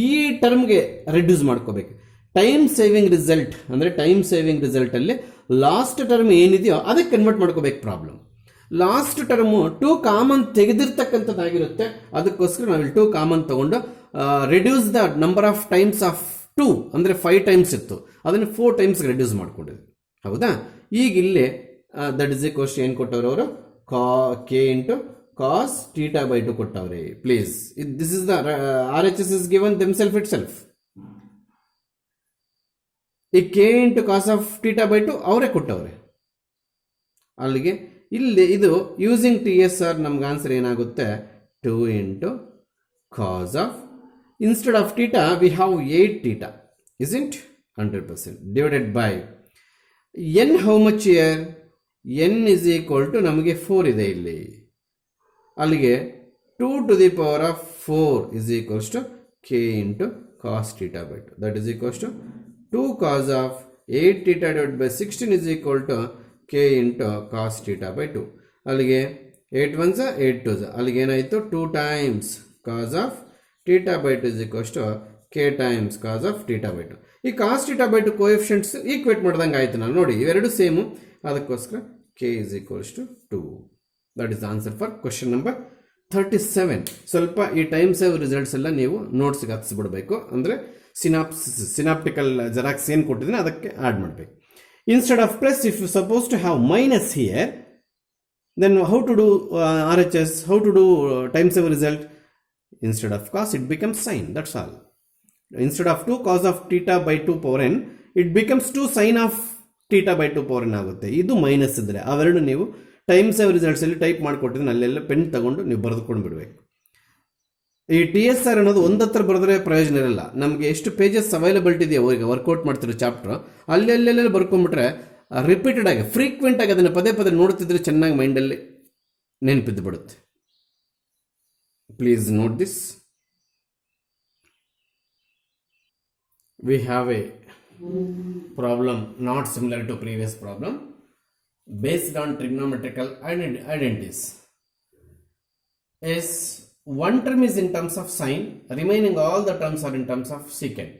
ಈ ಟರ್ಮ್ಗೆ ರೆಡ್ಯೂಸ್ ಮಾಡ್ಕೋಬೇಕು. ಟೈಮ್ ಸೇವಿಂಗ್ ರಿಸಲ್ಟ್ ಅಂದರೆ ಟೈಮ್ ಸೇವಿಂಗ್ ರಿಸಲ್ಟಲ್ಲಿ ಲಾಸ್ಟ್ ಟರ್ಮ್ ಏನಿದೆಯೋ ಅದಕ್ಕೆ ಕನ್ವರ್ಟ್ ಮಾಡ್ಕೋಬೇಕು ಪ್ರಾಬ್ಲಮ್. ಲಾಸ್ಟ್ ಟರ್ಮು 2 ಕಾಮನ್ ತೆಗೆದಿರ್ತಕ್ಕಂಥದ್ದಾಗಿರುತ್ತೆ. ಅದಕ್ಕೋಸ್ಕರ ನಾವಿಲ್ಲಿ 2 ಕಾಮನ್ ತಗೊಂಡು reduce the number of times of 2 ಅಂದರೆ 5 ಟೈಮ್ಸ್ ಇತ್ತು, ಅದನ್ನು 4 ಟೈಮ್ಸ್ಗೆ ರೆಡ್ಯೂಸ್ ಮಾಡ್ಕೊಂಡಿದ್ವಿ. ಹೌದಾ? ಈಗ ಇಲ್ಲಿ ದಟ್ ಇಸ್ ಈಕ್ವಲ್ಸ್ ಏನು ಕೊಟ್ಟವ್ರು ಅವರು? k × cos θ/2 ಕೊಟ್ಟವ್ರೆ. Please, this is the RHS is given themself it self. ಈ k × cos θ/2 ಅವರೇ ಕೊಟ್ಟವ್ರೆ. ಅಲ್ಲಿಗೆ ಇಲ್ಲಿ ಇದು ಯೂಸಿಂಗ್ TSR ನಮ್ಗೆ ಆನ್ಸರ್ ಏನಾಗುತ್ತೆ? 2 × cos instead of θ we have 8θ, isn't 100% divided by n. How much year? n is equal to ನಮಗೆ 4 ಇದೆ ಇಲ್ಲಿ. ಅಲ್ಲಿಗೆ 2⁴ is equals to k × cos θ/2. That is equals to 2 cos 8θ/ 16 is equal to k × cos θ/2. ಅಲ್ಲಿಗೆ 8 1s 8 2s, ಅಲ್ಲಿಗೆ ಏನಾಯಿತು? 2 times cos θ/2 is equals to k times cos θ/2. ಈ cos θ/2 ಕೋಎಫಿಷಿಯಂಟ್ಸ್ ಈಕ್ವೇಟ್ ಮಾಡ್ದಂಗೆ ಆಯಿತು. ನಾನು ನೋಡಿ ಇವೆರಡು ಸೇಮು, ಅದಕ್ಕೋಸ್ಕರ k is equals to 2. That is answer for question number 37. ಸ್ವಲ್ಪ ಈ ಟೈಮ್ ಸೇವ್ ರಿಸಲ್ಟ್ಸ್ ಎಲ್ಲ ನೀವು ನೋಟ್ಸ್ಗೆ ಹತ್ತಿಸ್ಬಿಡ್ಬೇಕು. ಅಂದರೆ ಸಿನಾಪ್ಟಿಕಲ್ ಜೆರಾಕ್ಸ್ ಏನು ಕೊಟ್ಟಿದ್ದೀನಿ ಅದಕ್ಕೆ ಆ್ಯಡ್ ಮಾಡಬೇಕು. Instead of plus, if you suppose to have minus here, then how to do RHS, how to do time save result? Instead of cos it becomes sine, that's all. Instead of 2 cos θ/2 power n, it becomes 2 sin θ/2 power n ಆಗುತ್ತೆ. ಇದು ಮೈನಸ್ ಇದ್ದರೆ ಅವೆರಡು ನೀವು ಟೈಮ್ ಸೇವ್ ರಿಸಲ್ಟ್ಸಲ್ಲಿ ಟೈಪ್ ಮಾಡಿಕೊಟ್ಟಿದ್ದೀನಿ, ಅಲ್ಲೆಲ್ಲ ಪೆನ್ ತಗೊಂಡು ನೀವು ಬರೆದುಕೊಂಡು ಬಿಡಬೇಕು. ಈ TSR ಅನ್ನೋದು ಒಂದತ್ರ ಬರೆದ್ರೆ ಪ್ರಯೋಜನ ಇರಲ್ಲ. ನಮಗೆ ಎಷ್ಟು ಪೇಜಸ್ ಅವೈಲಬಿಲಿಟಿ ಇದೆಯೋ ಈಗ ವರ್ಕೌಟ್ ಮಾಡ್ತಿರೋ ಚಾಪ್ಟರ್ ಅಲ್ಲೆಲ್ಲೆಲ್ಲ ಬರ್ಕೊಂಡ್ಬಿಟ್ರೆ ರಿಪೀಟೆಡ್ ಆಗಿ ಫ್ರೀಕ್ವೆಂಟ್ ಆಗಿ ಅದನ್ನು ಪದೇ ಪದೇ ನೋಡ್ತಿದ್ರೆ ಚೆನ್ನಾಗಿ ಮೈಂಡಲ್ಲಿ ನೆನಪಿದ್ದು ಬಿಡುತ್ತೆ. Please note this. We have a problem not similar to previous problem based on trigonometrical identities. As one term is in terms of sine, remaining all the terms are in terms of secant.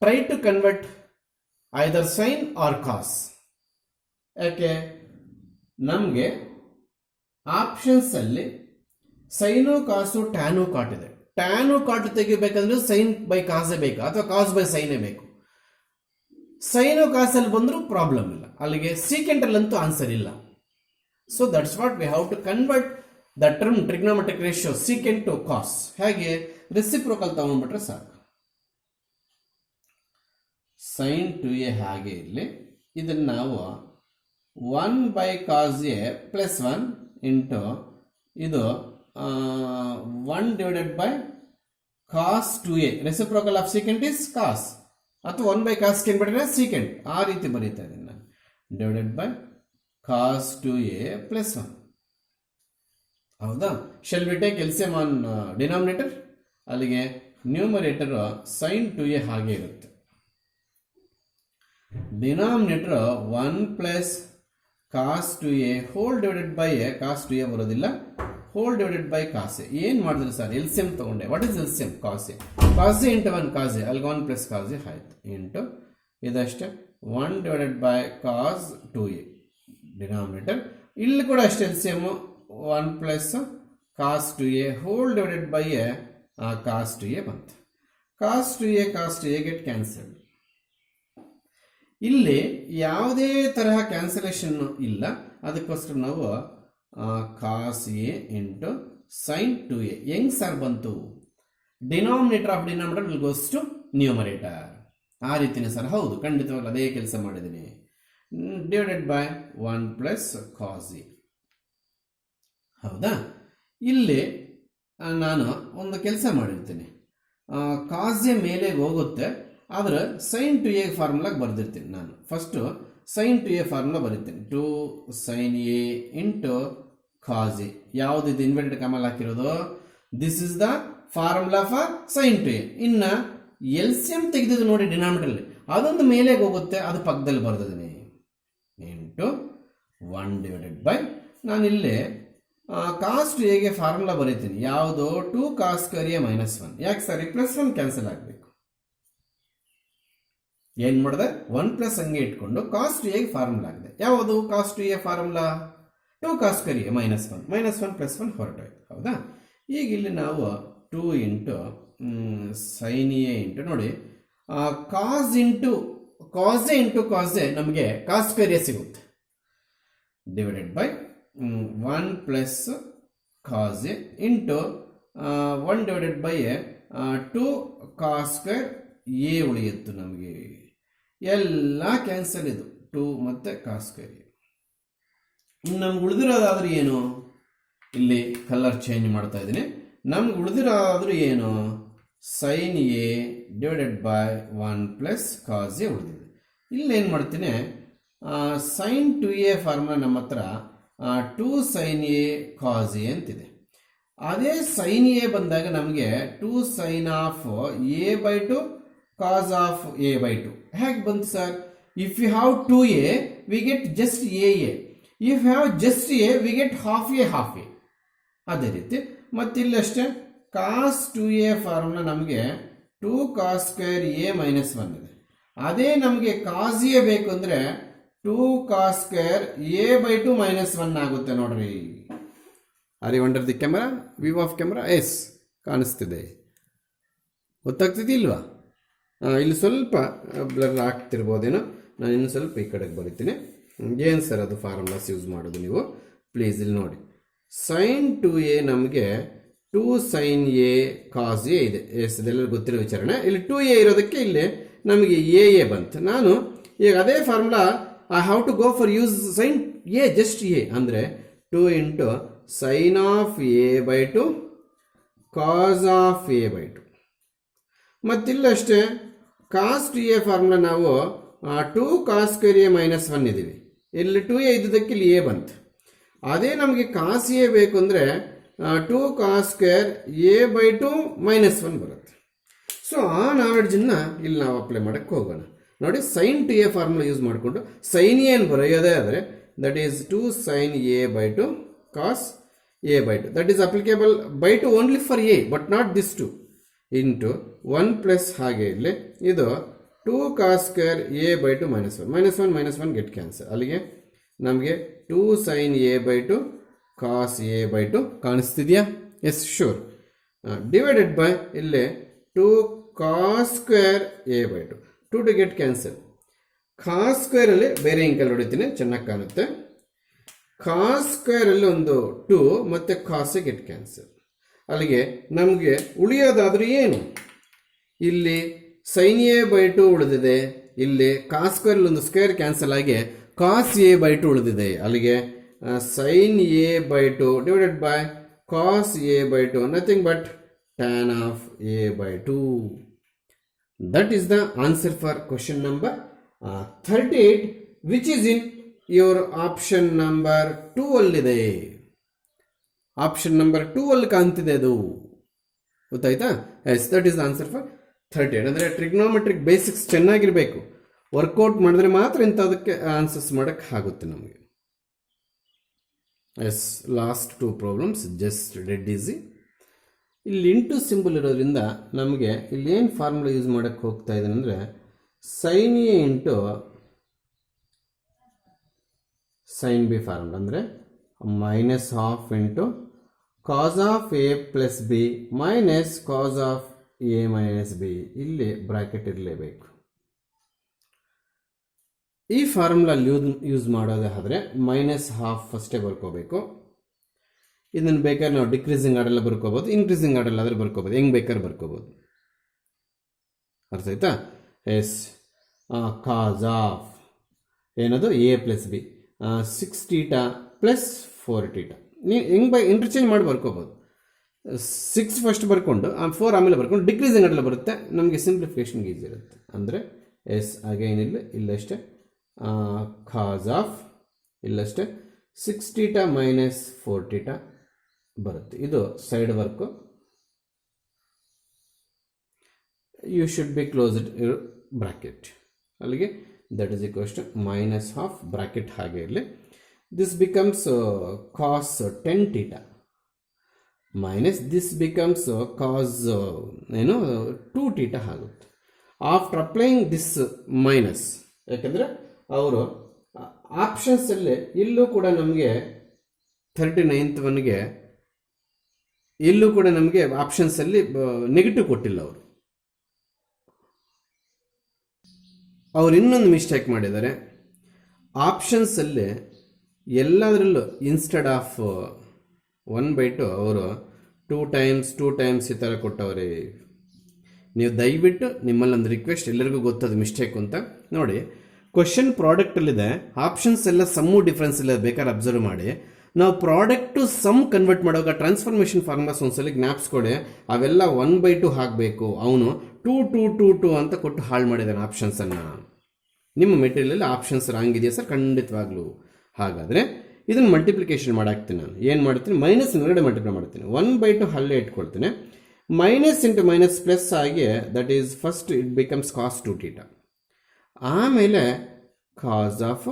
Try to convert either sine or cos. ಯಾಕೆ ನಮಗೆ ಆಪ್ಷನ್ಸ್ ಅಲ್ಲಿ ಸೈನು ಕಾಸು ಟ್ಯಾನು ಕಾಟ್ ಇದೆ. ಟ್ಯಾನು ಕಾಟ್ ತೆಗಿಬೇಕಂದ್ರೆ ಸೈನ್ ಬೈ ಕಾಸೇ ಬೇಕು ಅಥವಾ ಕಾಸ್ ಬೈ ಸೈನೇ ಬೇಕು. ಸೈನು ಕಾಸಲ್ಲಿ ಬಂದರೂ ಪ್ರಾಬ್ಲಮ್ ಇಲ್ಲ, ಅಲ್ಲಿಗೆ ಸೀಕೆಂಟಲ್ಲಂತೂ ಆನ್ಸರ್ ಇಲ್ಲ. So that's what we have to convert the term trigonometric ratio secant to cos. ಹೇಗೆ ರೆಸಿಪ್ರೋಕಲ್ ತಗೊಂಡ್ಬಿಟ್ರೆ ಸಾಕು. ಸೈನ್ ಟು ಎ ಹಾಗೆ ಇರಲಿ, ಇದನ್ನು ನಾವು 1 by cos a plus 1 into ಇದು 1 divided by cos 2a. Reciprocal of secant is cos, ಅಥವಾ 1 by cos ಗೆ ಬಿಟ್ಟರೆ ಸೀಕೆಂಟ್, ಆ ರೀತಿ ಬರೀತಾ ಇದ್ದೀನಿ ನಾನು. Divided by cos 2a plus 1. ಹೌದಾ? Shall we take L C M on denominator? ಅಲ್ಲಿಗೆ ನ್ಯೂಮರೇಟರ್ sin 2a ಹಾಗೆ ಇರುತ್ತೆ. Denominator 1 plus cos 2a whole divided by cos 2a ಬರೋದಿಲ್ಲ, whole divided by cos a. ಏನು ಮಾಡಿದ್ರೆ ಸರ್ ಎಲ್ಸಿಯಂ ತಗೊಂಡೆ. What is L C M? cos a. cos a into 1 cos a, ಅಲ್ಲಿಗೆ 1 ಪ್ಲಸ್ cos a ಆಯ್ತು, ಇಂಟು ಇದಷ್ಟೇ 1 divided by cos 2a denominator. ಇಲ್ಲಿ ಕೂಡ ಅಷ್ಟೇ LCM 1 plus cos 2a whole divided by cos 2a ಬಂತು. cos 2a get cancel. ಇಲ್ಲಿ ಯಾವುದೇ ತರಹ ಕ್ಯಾನ್ಸಲೇಷನ್ ಇಲ್ಲ, ಅದಕ್ಕೋಸ್ಕರ ನಾವು cos a into sin 2a. ಹೆಂಗ್ ಸರ್ ಬಂತು? Denominator of denominator will goes to numerator. ಆ ರೀತಿನೇ ಸರ್. ಹೌದು, ಖಂಡಿತವಾಗ್ಲೂ ಅದೇ ಕೆಲಸ ಮಾಡಿದ್ದೀನಿ. Divided by 1 plus cos a. ಹೌದಾ? ಇಲ್ಲಿ ನಾನು ಒಂದು ಕೆಲಸ ಮಾಡಿರ್ತೀನಿ. cos a ಮೇಲೆ ಹೋಗುತ್ತೆ, ಆದರೆ ಸೈನ್ ಟು ಎ ಫಾರ್ಮುಲಾಗೆ ಬರೆದಿರ್ತೀನಿ ನಾನು. First sine two A formula ಬರೀತೀನಿ. 2 sin a into cos A. ಯಾವುದು ಇದು ಇನ್ವರ್ಟೆಡ್ ಕಾಮಲ್ ಹಾಕಿರೋದು? This is the formula for sine two A. ಇನ್ನು ಎಲ್ಸಿಯಂ ತೆಗೆದಿದ್ದು ನೋಡಿ ಡಿನಾಮಿನೇಟರ್ಲಿ, ಅದೊಂದು ಮೇಲೆ ಹೋಗುತ್ತೆ, ಅದು ಪಕ್ಕದಲ್ಲಿ ಬರೆದಿದ್ದೀನಿ. ಇಂಟು 1 ಡಿವೈಡೆಡ್ ಬೈ ನಾನಿಲ್ಲಿ ಕಾಸ್ ಟು ಎಗೆ ಫಾರ್ಮುಲಾ ಬರೀತೀನಿ. ಯಾವುದು? 2 cos ಸ್ಕ್ವೇರ್ ಎ ಮೈನಸ್ 1. ಯಾಕೆ ಸರ್? ಪ್ಲಸ್ 1 ಕ್ಯಾನ್ಸಲ್ ಆಗಬೇಕು. ಏನು ಮಾಡಿದೆ? 1 ಪ್ಲಸ್ ಹಂಗೆ ಇಟ್ಕೊಂಡು ಕಾಸ್ ಟು ಎಗೆ ಫಾರ್ಮುಲಾ ಆಗಿದೆ. ಯಾವುದು cos two A formula? 2 cos square A minus 1. Minus 1 plus 1 ಹೊರಟೋಯ್ತು. ಹೌದಾ? ಈಗ ಇಲ್ಲಿ ನಾವು 2 ಇಂಟು ಸೈನ್ ಎ ಇಂಟು ನೋಡಿ cos into cos A into cos A ನಮಗೆ ಕಾಸ್ ಸ್ಕ್ವೇರ್ ಎ ಸಿಗುತ್ತೆ. Divided by 1 plus cos A into 1 divided by 2 cos square A ಉಳಿಯಿತು. ನಮಗೆ ಎಲ್ಲ ಕ್ಯಾನ್ಸಲ್. ಇದು 2 ಮತ್ತು cos ಸ್ಕ್ವೇರ್ ಎ. ಇನ್ನು ನಮ್ಗೆ ಉಳಿದಿರೋದಾದ್ರೂ ಏನು? ಇಲ್ಲಿ ಕಲರ್ ಚೇಂಜ್ ಮಾಡ್ತಾ ಇದ್ದೀನಿ. ನಮ್ಗೆ ಉಳಿದಿರೋದಾದ್ರೂ ಏನು? Sine A divided by 1 plus cos A ಉಳಿದಿದೆ. ಇಲ್ಲೇನು ಮಾಡ್ತೀನಿ? ಸೈನ್ ಟು ಎ ಫಾರ್ಮುಲಾ ನಮ್ಮ ಹತ್ರ 2 sin a cos a ಅಂತಿದೆ. ಅದೇ ಸೈನ್ ಎ ಬಂದಾಗ ನಮಗೆ 2 sin of a by 2 cos of a by 2. ಹೇಗೆ ಬಂತು sir? If you have 2a we get just a. If you have just a we get half a. ಅದೇ ರೀತಿ ಮತ್ತಿಲ್ಲಿ ಅಷ್ಟೇ cos 2a ಫಾರ್ಮುಲಾ ನಮಗೆ 2 cos ಸ್ಕ್ವೇರ್ a ಮೈನಸ್ 1 ಇದೆ. ಅದೇ ನಮಗೆ cos a ಬೇಕು ಅಂದರೆ 2 cos square a by 2 minus 1 ಆಗುತ್ತೆ. ನೋಡ್ರಿ, are you under the camera? View of camera? Yes, ಕಾಣಿಸ್ತಿದೆ. ಗೊತ್ತಾಗ್ತಿದೆಯಿಲ್ವಾ? ಇಲ್ಲಿ ಸ್ವಲ್ಪ ಬ್ಲರ್ ಆಗ್ತಿರ್ಬೋದೇನೋ. ನಾನು ಇನ್ನು ಸ್ವಲ್ಪ ಈ ಕಡೆಗೆ ಬರೀತೀನಿ. ಏನು ಸರ್ ಅದು ಫಾರ್ಮುಲಾಸ್ ಯೂಸ್ ಮಾಡೋದು ನೀವು? ಪ್ಲೀಸ್ ಇಲ್ಲಿ ನೋಡಿ. ಸೈನ್ ಟು ಎ ನಮಗೆ 2 sin a cos a ಇದೆ. ಎಸ್, ಇದೆಲ್ಲ ಗೊತ್ತಿರೋ ವಿಚಾರಣೆ. ಇಲ್ಲಿ 2a ಇರೋದಕ್ಕೆ ಇಲ್ಲಿ ನಮಗೆ ಎ ಬಂತು. ನಾನು ಈಗ ಅದೇ formula I have to go for use sine A, just A ಅಂದರೆ 2 into sine of A by 2 cos of A by 2. ಮತ್ತಿಲ್ಲಷ್ಟೇ ಕಾಸ್ ಟು ಎ ಫಾರ್ಮುಲಾ ನಾವು 2 cos ಸ್ಕ್ವೇರ್ ಎ ಮೈನಸ್ 1 ಇದ್ದೀವಿ. ಇಲ್ಲಿ 2a ಇದ್ದದಕ್ಕೆ ಇಲ್ಲಿ ಎ ಬಂತು. ಅದೇ ನಮಗೆ ಕಾಸ್ ಎ ಬೇಕು ಅಂದರೆ 2 cos square a by 2 minus 1 ಬರುತ್ತೆ. ಸೊ ಆ ನಾಲೆಡ್ಜನ್ನು ಇಲ್ಲಿ ನಾವು ಅಪ್ಲೈ ಮಾಡೋಕ್ಕೆ ಹೋಗೋಣ. ನೋಡಿ sine two A formula use ಮಾಡಿಕೊಂಡು ಸೈನ್ ಏನು ಬರೆಯೋದೇ ಆದರೆ that is 2 sin a by 2 cos a by 2. That is applicable by 2 only for a but not this 2 into 1 plus ಹಾಗೆ ಇಲ್ಲಿ ಇದು 2 cos square a by 2 minus 1 minus 1 get cancel. ಅಲ್ಲಿಗೆ ನಮಗೆ 2 sin a by 2 cos a by 2 ಕಾಣಿಸ್ತಿದೆಯಾ? Yes sure. ಡಿವೈಡೆಡ್ ಬೈ ಇಲ್ಲಿ 2 cos square a by 2 2 to get cancel. Cos square ಅಲ್ಲಿ ಬೇರೆ ಇಂಕಲ್ ಹೊಡಿತೀನಿ, ಚೆನ್ನಾಗಿ ಕಾಣುತ್ತೆ. ಕಾಸ್ ಸ್ಕ್ವೇರ್ ಅಲ್ಲಿ ಒಂದು 2 ಮತ್ತೆ ಕಾಸ್ ಗೆಟ್ ಕ್ಯಾನ್ಸಲ್. ಅಲ್ಲಿಗೆ ನಮಗೆ ಉಳಿಯೋದಾದ್ರೂ ಏನು, ಇಲ್ಲಿ ಸೈನ್ ಎ ಬೈ 2 ಉಳಿದಿದೆ, ಇಲ್ಲಿ ಕಾಸ್ ಸ್ಕ್ವೇರ್ ಒಂದು ಸ್ಕ್ವೇರ್ ಕ್ಯಾನ್ಸಲ್ ಆಗಿ ಕಾಸ್ ಎ ಬೈ 2 ಉಳಿದಿದೆ. ಅಲ್ಲಿಗೆ sine A by 2 divided by cos A by 2 nothing but tan of a by 2. That is the answer for question number 38, which is in your option number 2 ಅಲ್ಲಿದೆ. ಆಪ್ಷನ್ ನಂಬರ್ 2 ಅಲ್ಲಿ ಕಾಣ್ತಿದೆ ಅದು, ಗೊತ್ತಾಯ್ತಾ? Yes, that is the answer for 38. ಅಂದರೆ ಟ್ರಿಗ್ನೋಮೆಟ್ರಿಕ್ ಬೇಸಿಕ್ಸ್ ಚೆನ್ನಾಗಿರಬೇಕು, ವರ್ಕೌಟ್ ಮಾಡಿದ್ರೆ ಮಾತ್ರ ಇಂಥದಕ್ಕೆ ಆನ್ಸರ್ಸ್ ಮಾಡೋಕ್ಕೆ ಆಗುತ್ತೆ ನಮಗೆ. Yes, last 2 problems just dead easy. ಇಲ್ಲಿ ಇಂಟು ಸಿಂಬಲ್ ಇರೋದ್ರಿಂದ ನಮಗೆ ಇಲ್ಲಿ ಏನು ಫಾರ್ಮುಲಾ ಯೂಸ್ ಮಾಡೋಕ್ಕೆ ಹೋಗ್ತಾ ಇದ್ದೀನಿ ಅಂದರೆ sine A into sine B formula, ಅಂದರೆ minus half into cos of A plus B minus cos of A minus B. ಇಲ್ಲಿ ಬ್ರಾಕೆಟ್ ಇರಲೇಬೇಕು. ಈ ಫಾರ್ಮುಲಾ ಯೂಸ್ ಮಾಡೋದಾದರೆ ಮೈನಸ್ ಹಾಫ್ ಫಸ್ಟೇ ಬರ್ಕೋಬೇಕು. ಇದನ್ನು ಬೇಕಾದ್ರೆ ನಾವು ಡಿಕ್ರೀಸಿಂಗ್ ಆರ್ಡರ್ಲ್ಲ ಬರ್ಕೋಬೋದು, ಇನ್ಕ್ರೀಸಿಂಗ್ ಆರ್ಡರ್ ಆದರೆ ಬರ್ಕೋಬೋದು, ಹೆಂಗೆ ಬೇಕಾದ್ರೆ ಬರ್ಕೋಬೋದು. ಅರ್ಥ ಆಯ್ತಾ? ಎಸ್, ಕಾಸ್ ಆಫ್ ಏನದು ಎ ಪ್ಲಸ್ ಬಿ 6 θ ಪ್ಲಸ್ 4 θ. ನೀವು ಹೆಂಗೆ ಇಂಟರ್ಚೇಂಜ್ ಮಾಡಿ ಬರ್ಕೋಬೋದು. 6 ಫಸ್ಟ್ ಬರ್ಕೊಂಡು 4 ಆಮೇಲೆ ಬರ್ಕೊಂಡು ಡಿಕ್ರೀಸಿಂಗ್ ಆರ್ಡರ್ ಬರುತ್ತೆ, ನಮಗೆ ಸಿಂಪ್ಲಿಫಿಕೇಶನ್ಗೆ ಈಸಿ ಇರುತ್ತೆ. ಅಂದರೆ ಎಸ್ ಅಗೈನ್ ಇಲ್ಲಷ್ಟೇ ಕಾಸ್ ಆಫ್ ಇಲ್ಲಷ್ಟೇ 6 θ ಮೈನಸ್ 4 θ ಬರುತ್ತೆ. ಇದು side work. You should be closed bracket. ಅಲ್ಲಿಗೆ that is equals to minus half bracket ಹಾಗೆ ಇರಲಿ. This becomes cos 10 θ minus this becomes cos 2 θ ಆಗುತ್ತೆ. ಆಫ್ಟರ್ ಅಪ್ಲೈಯಿಂಗ್ ದಿಸ್ ಮೈನಸ್, ಯಾಕಂದರೆ ಅವರು ಆಪ್ಷನ್ಸಲ್ಲಿ ಇಲ್ಲೂ ಕೂಡ ನಮಗೆ 39th ಒನ್ಗೆ ಇಲ್ಲೂ ಕೂಡ ನಮಗೆ ಆಪ್ಷನ್ಸಲ್ಲಿ ನೆಗೆಟಿವ್ ಕೊಟ್ಟಿಲ್ಲ. ಅವರು ಇನ್ನೊಂದು ಮಿಸ್ಟೇಕ್ ಮಾಡಿದ್ದಾರೆ. ಆಪ್ಷನ್ಸಲ್ಲಿ ಎಲ್ಲದರಲ್ಲೂ ಇನ್ಸ್ಟೆಡ್ ಆಫ್ 1/2 ಅವರು 2 ಟೈಮ್ಸ್ ಈ ಥರ ಕೊಟ್ಟವ್ರೆ. ನೀವು ದಯವಿಟ್ಟು ನಿಮ್ಮಲ್ಲಿ ಒಂದು ರಿಕ್ವೆಸ್ಟ್, ಎಲ್ಲರಿಗೂ ಗೊತ್ತದು ಮಿಸ್ಟೇಕ್ ಅಂತ ನೋಡಿ. ಕ್ವಶನ್ ಪ್ರಾಡಕ್ಟಲ್ಲಿದೆ, ಆಪ್ಷನ್ಸ್ ಎಲ್ಲ ಸಮ್ಮು ಡಿಫ್ರೆನ್ಸ್ ಇಲ್ಲ, ಬೇಕಾದ್ರೆ ಅಬ್ಸರ್ವ್ ಮಾಡಿ. ನಾವು ಪ್ರಾಡಕ್ಟ್ ಟು ಸಮ್ ಕನ್ವರ್ಟ್ ಮಾಡುವಾಗ ಟ್ರಾನ್ಸ್ಫಾರ್ಮೇಷನ್ ಫಾರ್ಮುಲಾಸ್ ಒಂದ್ಸಲ ಜ್ಞಾಪಿಸ್ಕೊಡೆ, ಅವೆಲ್ಲ 1/2 ಹಾಕಬೇಕು. ಅವನು 2 ಅಂತ ಕೊಟ್ಟು ಹಾಳು ಮಾಡಿದ್ದಾನೆ ಆಪ್ಷನ್ಸನ್ನು. ನಿಮ್ಮ ಮೆಟೀರಿಯಲಲ್ಲಿ ಆಪ್ಷನ್ಸ್ ರಾಂಗ್ ಇದೆಯಾ ಸರ್? ಖಂಡಿತವಾಗ್ಲೂ. ಹಾಗಾದರೆ ಇದನ್ನು ಮಲ್ಟಿಪ್ಲಿಕೇಶನ್ ಮಾಡಾಕ್ತೀನಿ. ನಾನು ಏನು ಮಾಡ್ತೀನಿ, ಮೈನಸ್ ಹೊರಗಡೆ ಮಲ್ಟಿಪ್ಲೈ ಮಾಡ್ತೀನಿ, 1/2 ಅಲ್ಲೇ ಇಟ್ಕೊಳ್ತೀನಿ. ಮೈನಸ್ ಇಂಟು ಮೈನಸ್ ಪ್ಲಸ್ ಆಗಿ that is first it becomes cos 2 θ, ಆಮೇಲೆ ಕಾಸ್ ಆಫ್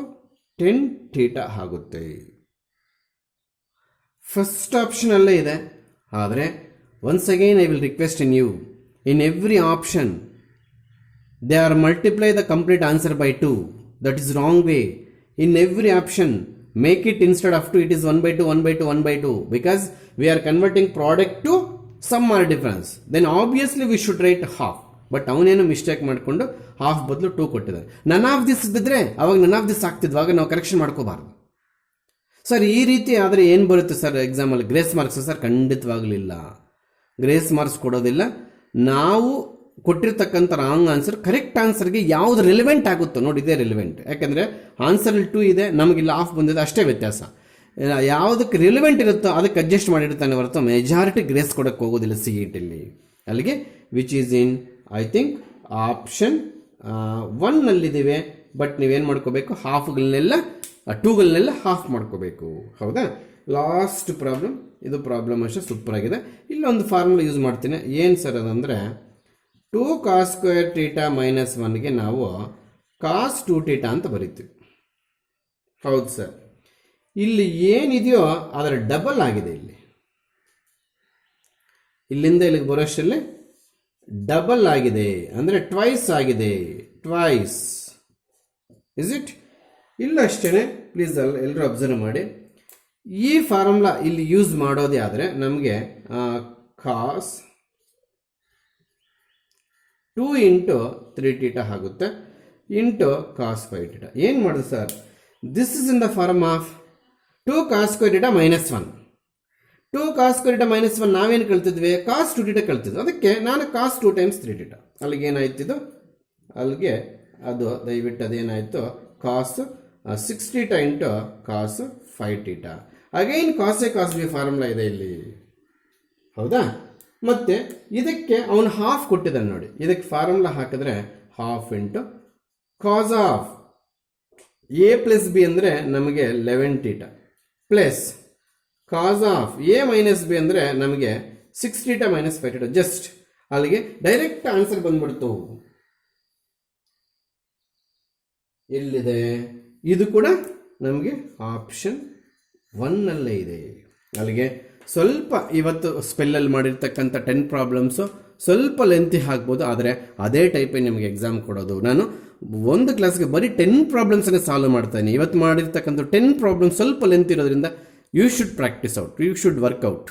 10 θ ಆಗುತ್ತೆ. ಫಸ್ಟ್ ಆಪ್ಷನ್ ಅಲ್ಲೇ ಇದೆ. ಆದರೆ once again I will request in you, in every option they are multiply the complete answer by 2. That is wrong way. In every option make it instead of 2 it is 1/2 because we are converting product to sum or difference. Then obviously we should write half. But ಅವನೇನು ಮಿಸ್ಟೇಕ್ ಮಾಡಿಕೊಂಡು ಹಾಫ್ ಬದಲು 2 ಕೊಟ್ಟಿದ್ದಾರೆ. ನನ್ ಆಫ್ ದಿಸ್ ಇದ್ದಿದ್ರೆ ಅವಾಗ ನನ್ ಆಫ್ ದಿಸ್ ಆಗ್ತಿದ್ವಾಗ ನಾವು ಕರೆಕ್ಷನ್ ಮಾಡ್ಕೋಬಾರ್ದು. ಸರ್ ಈ ರೀತಿ ಆದರೆ ಏನು ಬರುತ್ತೆ ಸರ್ ಎಕ್ಸಾಮಲ್ಲಿ? Grace marks sir? ಖಂಡಿತವಾಗಲಿಲ್ಲ, ಗ್ರೇಸ್ ಮಾರ್ಕ್ಸ್ ಕೊಡೋದಿಲ್ಲ. ನಾವು ಕೊಟ್ಟಿರ್ತಕ್ಕಂಥ ರಾಂಗ್ ಆನ್ಸರ್ ಕರೆಕ್ಟ್ ಆನ್ಸರ್ಗೆ ಯಾವುದು ರಿಲೆವೆಂಟ್ ಆಗುತ್ತೋ ನೋಡಿ, ಇದೇ ರಿಲೆವೆಂಟ್. ಯಾಕಂದರೆ ಆನ್ಸರಲ್ಲಿ 2 ಇದೆ, ನಮಗಿಲ್ಲ ಆಫ್ ಬಂದಿದೆ, ಅಷ್ಟೇ ವ್ಯತ್ಯಾಸ. ಯಾವುದಕ್ಕೆ ರಿಲೆವೆಂಟ್ ಇರುತ್ತೋ ಅದಕ್ಕೆ ಅಡ್ಜಸ್ಟ್ ಮಾಡಿರ್ತಾನೆ ಹೊರತು ಮೆಜಾರಿಟಿ ಗ್ರೇಸ್ ಕೊಡೋಕ್ಕೆ ಹೋಗೋದಿಲ್ಲ CET-ಲಿ. ಅಲ್ಲಿಗೆ which is in I think option 1ನಲ್ಲಿದ್ದೀವಿ. ಬಟ್ ನೀವೇನು ಮಾಡ್ಕೋಬೇಕು, ಹಾಫ್ಗಳನ್ನೆಲ್ಲ 2ಗಳನ್ನೆಲ್ಲ ಹಾಫ್ ಮಾಡ್ಕೋಬೇಕು. ಹೌದಾ? ಲಾಸ್ಟ್ ಪ್ರಾಬ್ಲಮ್, ಇದು ಪ್ರಾಬ್ಲಮ್ ಅಷ್ಟೇ ಸೂಪರ್ ಆಗಿದೆ. ಇಲ್ಲೊಂದು ಫಾರ್ಮುಲಾ ಯೂಸ್ ಮಾಡ್ತೀನಿ. ಏನು ಸರ್ ಅದಂದರೆ 2 cos ಸ್ಕ್ವೇರ್ ಥೀಟಾ ಮೈನಸ್ 1ಗೆ ನಾವು ಕಾಸ್ 2 ಥೀಟಾ ಅಂತ ಬರೀತೀವಿ. ಹೌದು ಸರ್, ಇಲ್ಲಿ ಏನಿದೆಯೋ ಅದರ ಡಬಲ್ ಆಗಿದೆ. ಇಲ್ಲಿಂದ ಇಲ್ಲಿಗೆ ಬರೋಷ್ಟರಲ್ಲಿ ಡಬಲ್ ಆಗಿದೆ, ಅಂದರೆ ಟ್ವೈಸ್ ಆಗಿದೆ. Twice is it? ಇಲ್ಲ ಅಷ್ಟೇ, ಪ್ಲೀಸ್ ಎಲ್ಲರೂ ಅಬ್ಸರ್ವ್ ಮಾಡಿ. ಈ ಫಾರ್ಮುಲಾ ಇಲ್ಲಿ ಯೂಸ್ ಮಾಡೋದೇ ಆದರೆ ನಮಗೆ ಕಾಸ್ 2 ಇಂಟು 3 ಥೀಟಾ ಆಗುತ್ತೆ ಇಂಟು ಕಾಸ್ 5 ಥೀಟಾ. ಏನು ಮಾಡೋದು sir? This is in the form of 2 cos square theta minus 1. 2 cos square theta minus 1 ನಾವೇನು ಕಳ್ತಿದ್ವಿ? ಕಾಸ್ 2 ಥೀಟಾ ಕಳ್ತಿದ್ವಿ. ಅದಕ್ಕೆ ನಾನು ಕಾಸ್ 2 ಟೈಮ್ಸ್ 3 ಥೀಟಾ. ಅಲ್ಲಿಗೆ ಏನಾಯ್ತಿದ್ದು? ಅಲ್ಲಿಗೆ ಅದು ದಯವಿಟ್ಟು ಅದೇನಾಯಿತು? Cos 6 theta into cos 5 theta. Again cos A cos B formula ಇದೆ ಇಲ್ಲಿ, ಹೌದಾ? ಮತ್ತೆ ಇದಕ್ಕೆ ಅವನು ಹಾಫ್ ಕೊಟ್ಟಿದ್ದಾನೆ ನೋಡಿ. ಇದಕ್ಕೆ ಫಾರ್ಮುಲಾ ಹಾಕಿದ್ರೆ half into cos of A plus B ಅಂದರೆ ನಮಗೆ 11 theta plus cos of A minus B ಅಂದರೆ ನಮಗೆ 6 ಥೀಟಾ ಮೈನಸ್ 5 ಥೀಟಾ. ಜಸ್ಟ್ ಅಲ್ಲಿಗೆ ಡೈರೆಕ್ಟ್ ಆನ್ಸರ್ ಬಂದ್ಬಿಡ್ತು. ಎಲ್ಲಿದೆ? ಇದು ಕೂಡ ನಮಗೆ ಆಪ್ಷನ್ 1 ಇದೆ. ಅಲ್ಲಿಗೆ ಸ್ವಲ್ಪ ಇವತ್ತು ಸ್ಪೆಲ್ಲಲ್ಲಿ ಮಾಡಿರ್ತಕ್ಕಂಥ 10 ಪ್ರಾಬ್ಲಮ್ಸು ಸ್ವಲ್ಪ ಲೆಂತಿ ಆಗ್ಬೋದು, ಆದರೆ ಅದೇ ಟೈಪೇ ನಿಮಗೆ ಎಕ್ಸಾಮ್ ಕೊಡೋದು. ನಾನು ಒಂದು ಕ್ಲಾಸ್ಗೆ ಬರೀ 10 ಪ್ರಾಬ್ಲಮ್ಸನ್ನೇ ಸಾಲ್ವ್ ಮಾಡ್ತಾನೆ. ಇವತ್ತು ಮಾಡಿರ್ತಕ್ಕಂಥ 10 ಪ್ರಾಬ್ಲಮ್ಸ್ ಸ್ವಲ್ಪ ಲೆಂತ್ ಇರೋದ್ರಿಂದ you should practice out, you should work out.